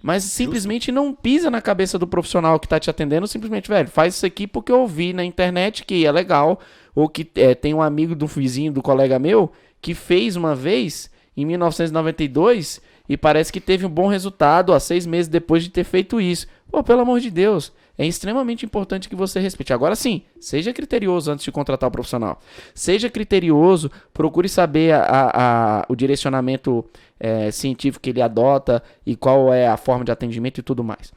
Mas simplesmente não pisa na cabeça do profissional que tá te atendendo, simplesmente, velho, faz isso aqui porque eu ouvi na internet que é legal, ou que tem um amigo do vizinho, do colega meu, que fez uma vez, em 1992, e parece que teve um bom resultado há 6 meses depois de ter feito isso. Pô, pelo amor de Deus, é extremamente importante que você respeite. Agora sim, seja criterioso antes de contratar o profissional. Seja criterioso, procure saber o direcionamento científico que ele adota e qual é a forma de atendimento e tudo mais.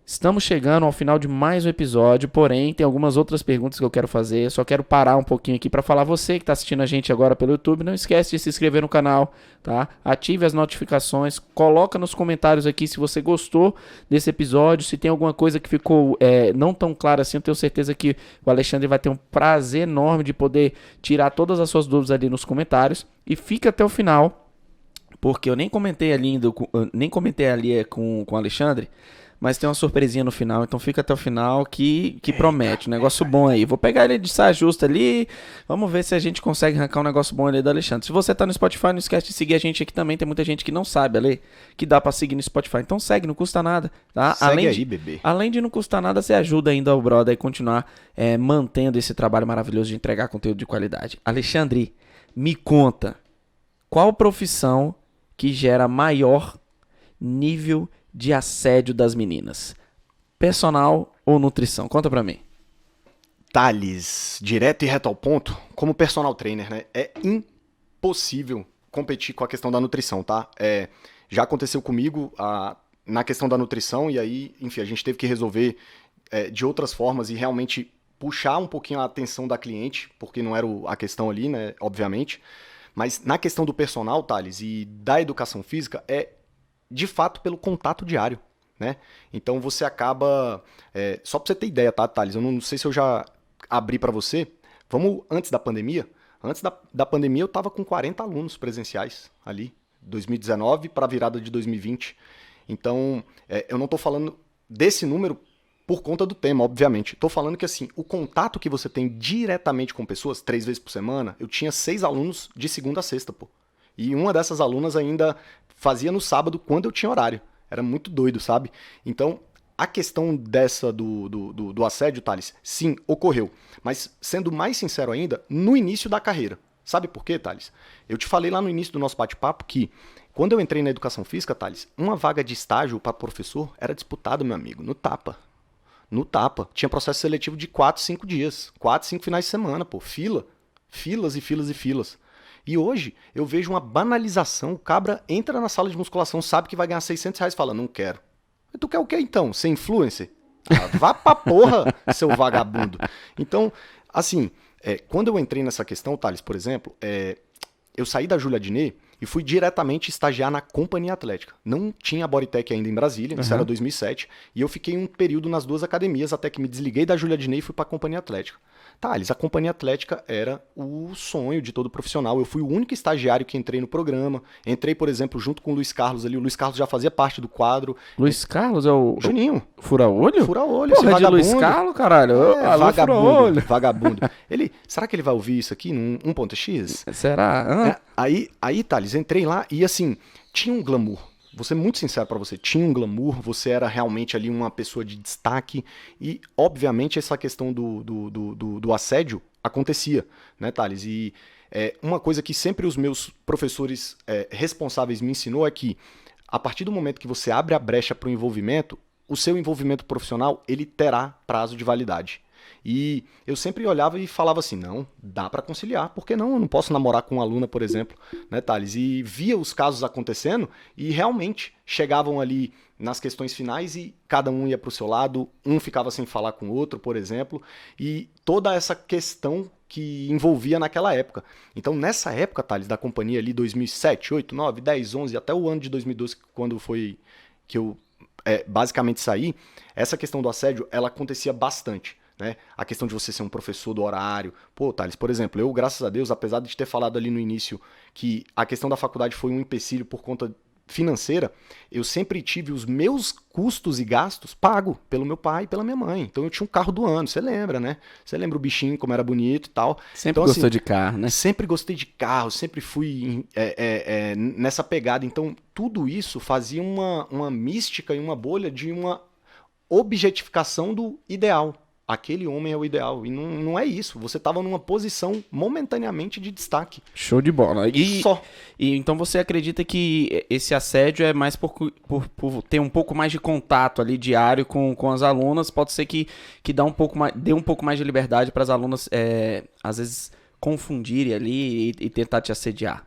Estamos chegando ao final de mais um episódio, porém tem algumas outras perguntas que eu quero fazer. Eu só quero parar um pouquinho aqui para falar, você que está assistindo a gente agora pelo YouTube, não esquece de se inscrever no canal, tá? Ative as notificações, coloca nos comentários aqui se você gostou desse episódio, se tem alguma coisa que ficou não tão clara assim. Eu tenho certeza que o Alexandre vai ter um prazer enorme de poder tirar todas as suas dúvidas ali nos comentários. E fica até o final, porque eu nem comentei ali com o Alexandre, mas tem uma surpresinha no final, então fica até o final que promete, um negócio bom aí. Vou pegar ele de saia justa ali, vamos ver se a gente consegue arrancar um negócio bom ali do Alexandre. Se você tá no Spotify, não esquece de seguir a gente aqui também, tem muita gente que não sabe, Ale, que dá pra seguir no Spotify, então segue, não custa nada, tá? Bebê. Além de não custar nada, você ajuda ainda o brother a continuar mantendo esse trabalho maravilhoso de entregar conteúdo de qualidade. Alexandre, me conta, qual profissão que gera maior nível de assédio das meninas? Personal ou nutrição? Conta pra mim. Thales, direto e reto ao ponto, como personal trainer, né? É impossível competir com a questão da nutrição, tá? Já aconteceu comigo na questão da nutrição e aí, enfim, a gente teve que resolver de outras formas e realmente puxar um pouquinho a atenção da cliente, porque não era a questão ali, né? Obviamente. Mas na questão do personal, Thales, e da educação física, de fato pelo contato diário, né? Então você acaba... só pra você ter ideia, tá, Thales? Eu não sei se eu já abri pra você. Vamos antes da pandemia. Antes da pandemia eu tava com 40 alunos presenciais ali, 2019 para a virada de 2020. Então eu não tô falando desse número por conta do tema, obviamente. Tô falando que assim, o contato que você tem diretamente com pessoas, 3 vezes por semana, eu tinha 6 alunos de segunda a sexta, pô. E uma dessas alunas ainda fazia no sábado quando eu tinha horário. Era muito doido, sabe? Então, a questão dessa do assédio, Thales, sim, ocorreu. Mas, sendo mais sincero ainda, no início da carreira. Sabe por quê, Thales? Eu te falei lá no início do nosso bate-papo que, quando eu entrei na educação física, Thales, uma vaga de estágio para professor era disputada, meu amigo, no tapa. No tapa. Tinha processo seletivo de 4, 5 dias. 4, 5 finais de semana, pô. Filas e filas e filas. E hoje eu vejo uma banalização. O cabra entra na sala de musculação, sabe que vai ganhar R$600 e fala, não quero. Tu quer o que então? Ser influencer? Vá pra porra, seu vagabundo. Então, assim, quando eu entrei nessa questão, Thales, por exemplo, eu saí da Júlia Diné e fui diretamente estagiar na Companhia Atlética. Não tinha a Bodytech ainda em Brasília, isso era 2007, e eu fiquei um período nas 2 academias até que me desliguei da Júlia Diné e fui pra Companhia Atlética. Thales, a Companhia Atlética era o sonho de todo profissional. Eu fui o único estagiário que entrei no programa. Entrei, por exemplo, junto com o Luiz Carlos ali. O Luiz Carlos já fazia parte do quadro. Luiz Carlos é o... Juninho. Fura-olho? Fura-olho, Porra, esse de Luiz Carlos, caralho. Vagabundo, vagabundo. Será que ele vai ouvir isso aqui num 1.x? Será? Aí, Thales, entrei lá e assim, tinha um glamour. Vou ser muito sincero pra você, tinha um glamour, você era realmente ali uma pessoa de destaque e, obviamente, essa questão do assédio acontecia, né, Thales? E uma coisa que sempre os meus professores responsáveis me ensinou é que, a partir do momento que você abre a brecha para o envolvimento, o seu envolvimento profissional, ele terá prazo de validade. E eu sempre olhava e falava assim, não, dá para conciliar, por que não? Eu não posso namorar com uma aluna, por exemplo, né, Thales? E via os casos acontecendo e realmente chegavam ali nas questões finais e cada um ia para o seu lado, um ficava sem falar com o outro, por exemplo, e toda essa questão que envolvia naquela época. Então, nessa época, Thales, da companhia ali, 2007, 8, 9, 10, 11, até o ano de 2012, quando foi que eu basicamente saí, essa questão do assédio, ela acontecia bastante. Né? A questão de você ser um professor do horário. Pô, Thales, por exemplo, eu, graças a Deus, apesar de ter falado ali no início que a questão da faculdade foi um empecilho por conta financeira, eu sempre tive os meus custos e gastos pago pelo meu pai e pela minha mãe. Então eu tinha um carro do ano, você lembra, né? Você lembra o bichinho, como era bonito e tal. Sempre então, gostou assim, de carro, né? Sempre gostei de carro, sempre fui nessa pegada. Então tudo isso fazia uma mística e uma bolha de uma objetificação do ideal. Aquele homem é o ideal. E não é isso. Você estava numa posição momentaneamente de destaque. Show de bola. Só. E então você acredita que esse assédio é mais por ter um pouco mais de contato ali diário com as alunas? Pode ser que dê um pouco mais de liberdade para as alunas, às vezes, confundirem ali e tentar te assediar.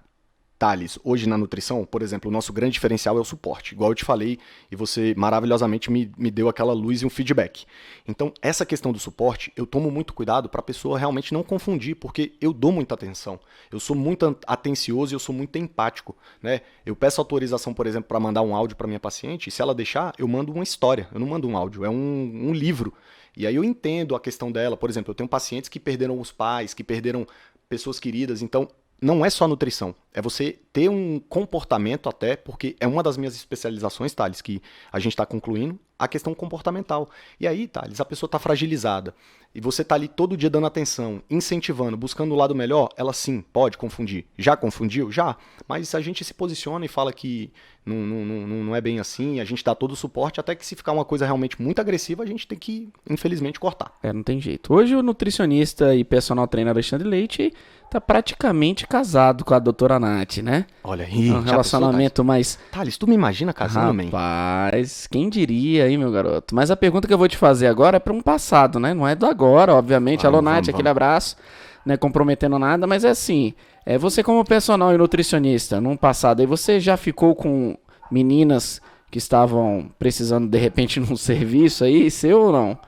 Thales, hoje na nutrição, por exemplo, o nosso grande diferencial é o suporte. Igual eu te falei, e você maravilhosamente me deu aquela luz e um feedback. Então, essa questão do suporte, eu tomo muito cuidado para a pessoa realmente não confundir, porque eu dou muita atenção. Eu sou muito atencioso e eu sou muito empático. Né? Eu peço autorização, por exemplo, para mandar um áudio para minha paciente, e se ela deixar, eu mando uma história. Eu não mando um áudio, é um livro. E aí eu entendo a questão dela. Por exemplo, eu tenho pacientes que perderam os pais, que perderam pessoas queridas, então não é só nutrição, é você ter um comportamento até, porque é uma das minhas especializações, Thales, que a gente está concluindo, a questão comportamental. E aí, Thales, a pessoa está fragilizada, e você está ali todo dia dando atenção, incentivando, buscando o lado melhor, ela sim, pode confundir. Já confundiu? Já. Mas a gente se posiciona e fala que não é bem assim, a gente dá todo o suporte, até que se ficar uma coisa realmente muito agressiva, a gente tem que, infelizmente, cortar. Não tem jeito. Hoje o nutricionista e personal trainer Alexandre Leite tá praticamente casado com a doutora Nath, né? Olha aí. Um relacionamento mais... Thales, tu me imagina casando, man? Rapaz, quem diria, hein, meu garoto? Mas a pergunta que eu vou te fazer agora é para um passado, né? Não é do agora, obviamente. Alô, Nath, aquele abraço. Não é comprometendo nada, mas é assim, você como personal e nutricionista, num passado, aí você já ficou com meninas que estavam precisando, de repente, num serviço aí, seu ou não?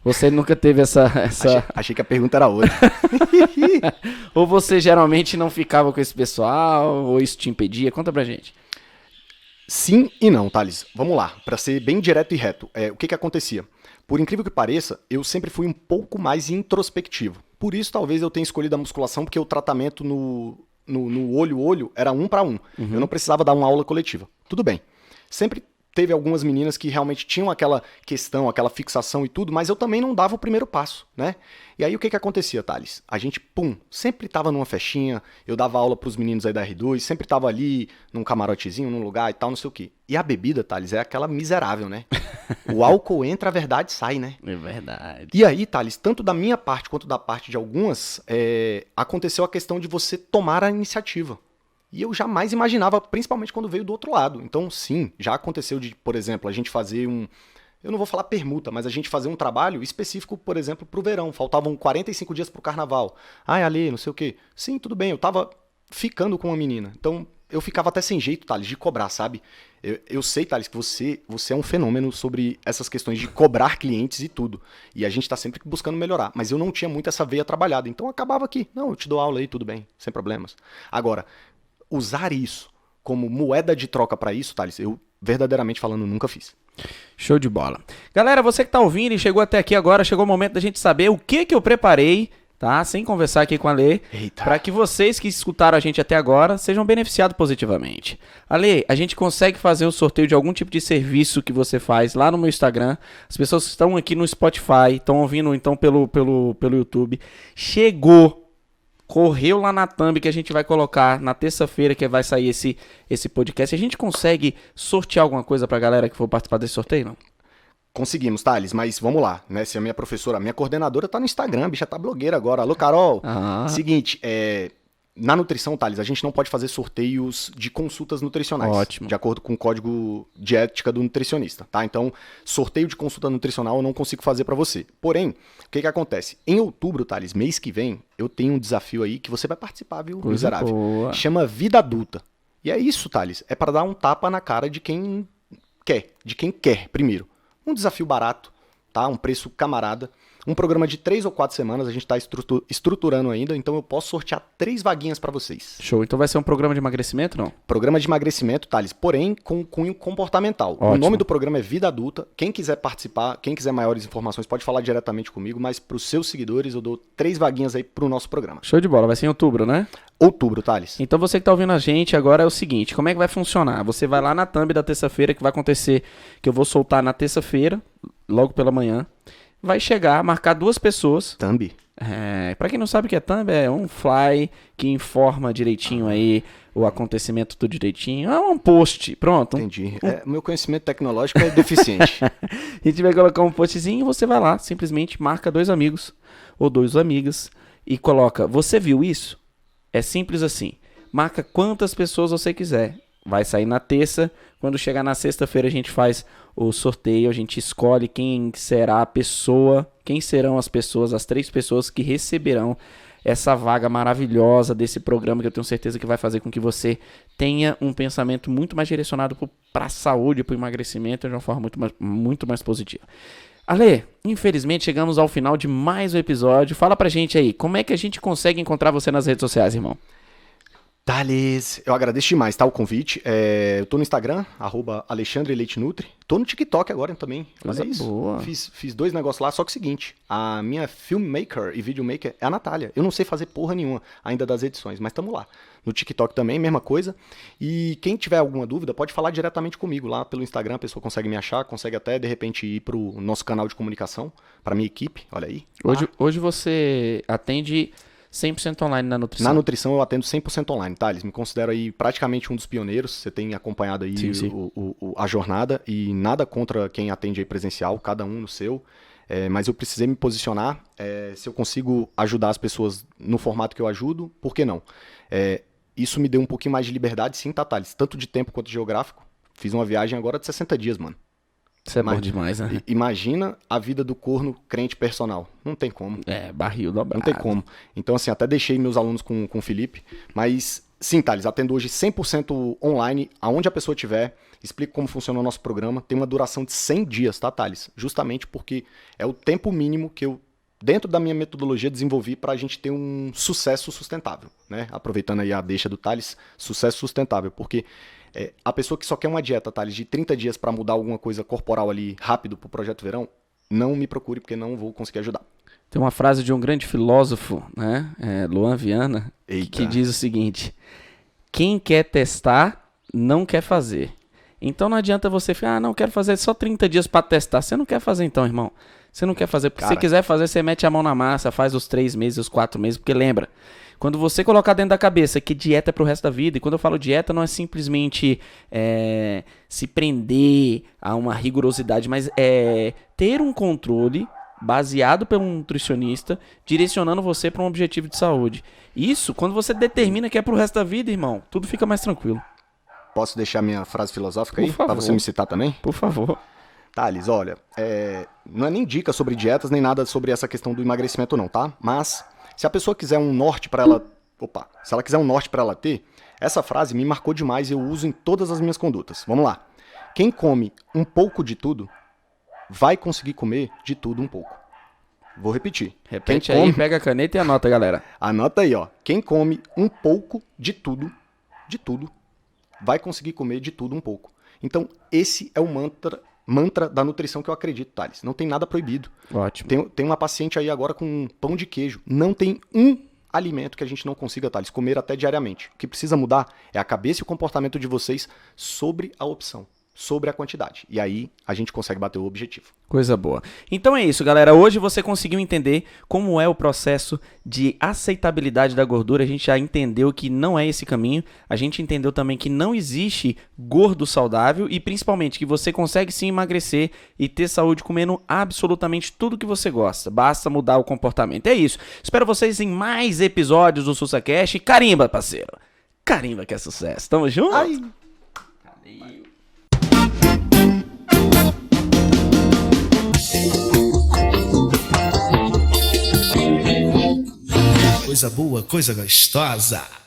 Você nunca teve essa... Achei que a pergunta era outra. Ou você geralmente não ficava com esse pessoal, ou isso te impedia? Conta pra gente. Sim e não, Thales. Vamos lá, pra ser bem direto e reto. O que acontecia? Por incrível que pareça, eu sempre fui um pouco mais introspectivo. Por isso, talvez eu tenha escolhido a musculação, porque o tratamento no olho era 1 para 1. Eu não precisava dar uma aula coletiva. Tudo bem. Sempre teve algumas meninas que realmente tinham aquela questão, aquela fixação e tudo, mas eu também não dava o primeiro passo, né? E aí o que acontecia, Thales? A gente, sempre tava numa festinha, eu dava aula pros meninos aí da R2, sempre tava ali num camarotezinho, num lugar e tal, não sei o quê. E a bebida, Thales, é aquela miserável, né? O álcool entra, a verdade sai, né? É verdade. E aí, Thales, tanto da minha parte quanto da parte de algumas, aconteceu a questão de você tomar a iniciativa. E eu jamais imaginava, principalmente quando veio do outro lado. Então, sim, já aconteceu de, por exemplo, a gente fazer eu não vou falar permuta, mas a gente fazer um trabalho específico, por exemplo, pro verão. Faltavam 45 dias pro carnaval. Ai, Ali, não sei o quê. Sim, tudo bem, eu tava ficando com uma menina. Então, eu ficava até sem jeito, Thales, de cobrar, sabe? Eu sei, Thales, que você é um fenômeno sobre essas questões de cobrar clientes e tudo. E a gente tá sempre buscando melhorar. Mas eu não tinha muito essa veia trabalhada. Então, acabava aqui. Não, eu te dou aula aí, tudo bem, sem problemas. Agora, usar isso como moeda de troca para isso, Thales, eu verdadeiramente falando nunca fiz. Show de bola. Galera, você que tá ouvindo e chegou até aqui agora, chegou o momento da gente saber o que eu preparei, tá? Sem conversar aqui com a Lê, para que vocês que escutaram a gente até agora sejam beneficiados positivamente. Ale, a gente consegue fazer um sorteio de algum tipo de serviço que você faz lá no meu Instagram. As pessoas que estão aqui no Spotify, estão ouvindo então pelo YouTube. Correu lá na thumb que a gente vai colocar na terça-feira que vai sair esse podcast. A gente consegue sortear alguma coisa pra galera que for participar desse sorteio, não? Conseguimos, Thales, mas vamos lá, né? Se a minha professora, a minha coordenadora tá no Instagram, a bicha tá blogueira agora. Alô, Carol! Seguinte, Na nutrição, Thales, a gente não pode fazer sorteios de consultas nutricionais. Ótimo. De acordo com o código de ética do nutricionista, tá? Então, sorteio de consulta nutricional eu não consigo fazer para você. Porém, o que acontece? Em outubro, Thales, mês que vem, eu tenho um desafio aí que você vai participar, viu, Coisa miserável? boa. Chama Vida Adulta. E é isso, Thales. É para dar um tapa na cara de quem quer, primeiro. Um desafio barato, tá? Um preço camarada. Um programa de 3 ou 4 semanas, a gente está estruturando ainda, então eu posso sortear 3 vaguinhas para vocês. Show. Então vai ser um programa de emagrecimento, não? Programa de emagrecimento, Thales, porém com cunho comportamental. Ótimo. O nome do programa é Vida Adulta. Quem quiser participar, quem quiser maiores informações, pode falar diretamente comigo, mas para os seus seguidores eu dou 3 vaguinhas aí pro nosso programa. Show de bola. Vai ser em outubro, né? Outubro, Thales. Então você que tá ouvindo a gente agora é o seguinte, como é que vai funcionar? Você vai lá na thumb da terça-feira, que vai acontecer, que eu vou soltar na terça-feira, logo pela manhã. Vai chegar, marcar 2 pessoas. Thumb. Pra quem não sabe o que é thumb, é um fly que informa direitinho aí o acontecimento tudo direitinho. É um post, pronto. Entendi. Meu conhecimento tecnológico é deficiente. A gente vai colocar um postzinho e você vai lá, simplesmente marca 2 amigos ou 2 amigas e coloca, você viu isso? É simples assim. Marca quantas pessoas você quiser. Vai sair na terça. Quando chegar na sexta-feira a gente faz o sorteio, a gente escolhe quem será a pessoa, quem serão as pessoas, as 3 pessoas que receberão essa vaga maravilhosa desse programa que eu tenho certeza que vai fazer com que você tenha um pensamento muito mais direcionado para a saúde, para o emagrecimento de uma forma muito mais positiva. Ale, infelizmente chegamos ao final de mais um episódio. Fala pra gente aí, como é que a gente consegue encontrar você nas redes sociais, irmão? Thales, eu agradeço demais, tá, o convite. Eu tô no Instagram, @AlexandreLeiteNutri. Tô no TikTok agora também. Coisa Olha isso. boa. Fiz 2 negócios lá, só que é o seguinte, a minha filmmaker e videomaker é a Natália. Eu não sei fazer porra nenhuma ainda das edições, mas tamo lá. No TikTok também, mesma coisa. E quem tiver alguma dúvida, pode falar diretamente comigo lá pelo Instagram, a pessoa consegue me achar, consegue até, de repente, ir pro nosso canal de comunicação, pra minha equipe, olha aí. Hoje você atende 100% online na nutrição. Na nutrição eu atendo 100% online, tá? Eles me considero aí praticamente um dos pioneiros. Você tem acompanhado aí Sim. a jornada e nada contra quem atende aí presencial, cada um no seu. Mas eu precisei me posicionar. Se eu consigo ajudar as pessoas no formato que eu ajudo, por que não? Isso me deu um pouquinho mais de liberdade, sim, tá, Thales? Tanto de tempo quanto geográfico. Fiz uma viagem agora de 60 dias, mano. Isso é bom demais, né? Imagina a vida do corno crente personal. Não tem como. Barril dobrado. Não tem como. Então, assim, até deixei meus alunos com o Felipe, mas sim, Thales, atendo hoje 100% online, aonde a pessoa estiver, explico como funciona o nosso programa, tem uma duração de 100 dias, tá, Thales? Justamente porque é o tempo mínimo que eu, dentro da minha metodologia, desenvolvi para a gente ter um sucesso sustentável, né? Aproveitando aí a deixa do Thales, sucesso sustentável, porque a pessoa que só quer uma dieta, Thales, de 30 dias para mudar alguma coisa corporal ali rápido pro Projeto Verão, não me procure porque não vou conseguir ajudar. Tem uma frase de um grande filósofo, né? Luan Viana, que diz o seguinte: quem quer testar, não quer fazer. Então não adianta você falar, não, quero fazer só 30 dias para testar. Você não quer fazer então, irmão. Você não quer fazer, porque se você quiser fazer, você mete a mão na massa, faz os 3 meses, os 4 meses, porque lembra, quando você colocar dentro da cabeça que dieta é pro resto da vida, e quando eu falo dieta não é simplesmente se prender a uma rigorosidade, mas é ter um controle baseado pelo nutricionista, direcionando você para um objetivo de saúde. Isso, quando você determina que é pro resto da vida, irmão, tudo fica mais tranquilo. Posso deixar minha frase filosófica aí? Por favor. Pra você me citar também? Por favor. Thales, olha, não é nem dica sobre dietas, nem nada sobre essa questão do emagrecimento não, tá? Mas, se a pessoa quiser um norte pra ela... se ela quiser um norte pra ela ter, essa frase me marcou demais e eu uso em todas as minhas condutas. Vamos lá. Quem come um pouco de tudo, vai conseguir comer de tudo um pouco. Vou repetir. Repete aí, pega a caneta e anota, galera. Anota aí, ó. Quem come um pouco de tudo, vai conseguir comer de tudo um pouco. Então, esse é o mantra da nutrição que eu acredito, Thales. Não tem nada proibido. Ótimo. Tem uma paciente aí agora com pão de queijo. Não tem um alimento que a gente não consiga, Thales, comer até diariamente. O que precisa mudar é a cabeça e o comportamento de vocês sobre a opção. sobre a quantidade. E aí a gente consegue bater o objetivo. Coisa boa. Então é isso, galera. Hoje você conseguiu entender como é o processo de aceitabilidade da gordura. A gente já entendeu que não é esse caminho. A gente entendeu também que não existe gordo saudável e principalmente que você consegue sim emagrecer e ter saúde comendo absolutamente tudo que você gosta. Basta mudar o comportamento. É isso. Espero vocês em mais episódios do SussaCast. Carimba, parceiro. Carimba que é sucesso. Tamo junto? Ai. Coisa boa, coisa gostosa.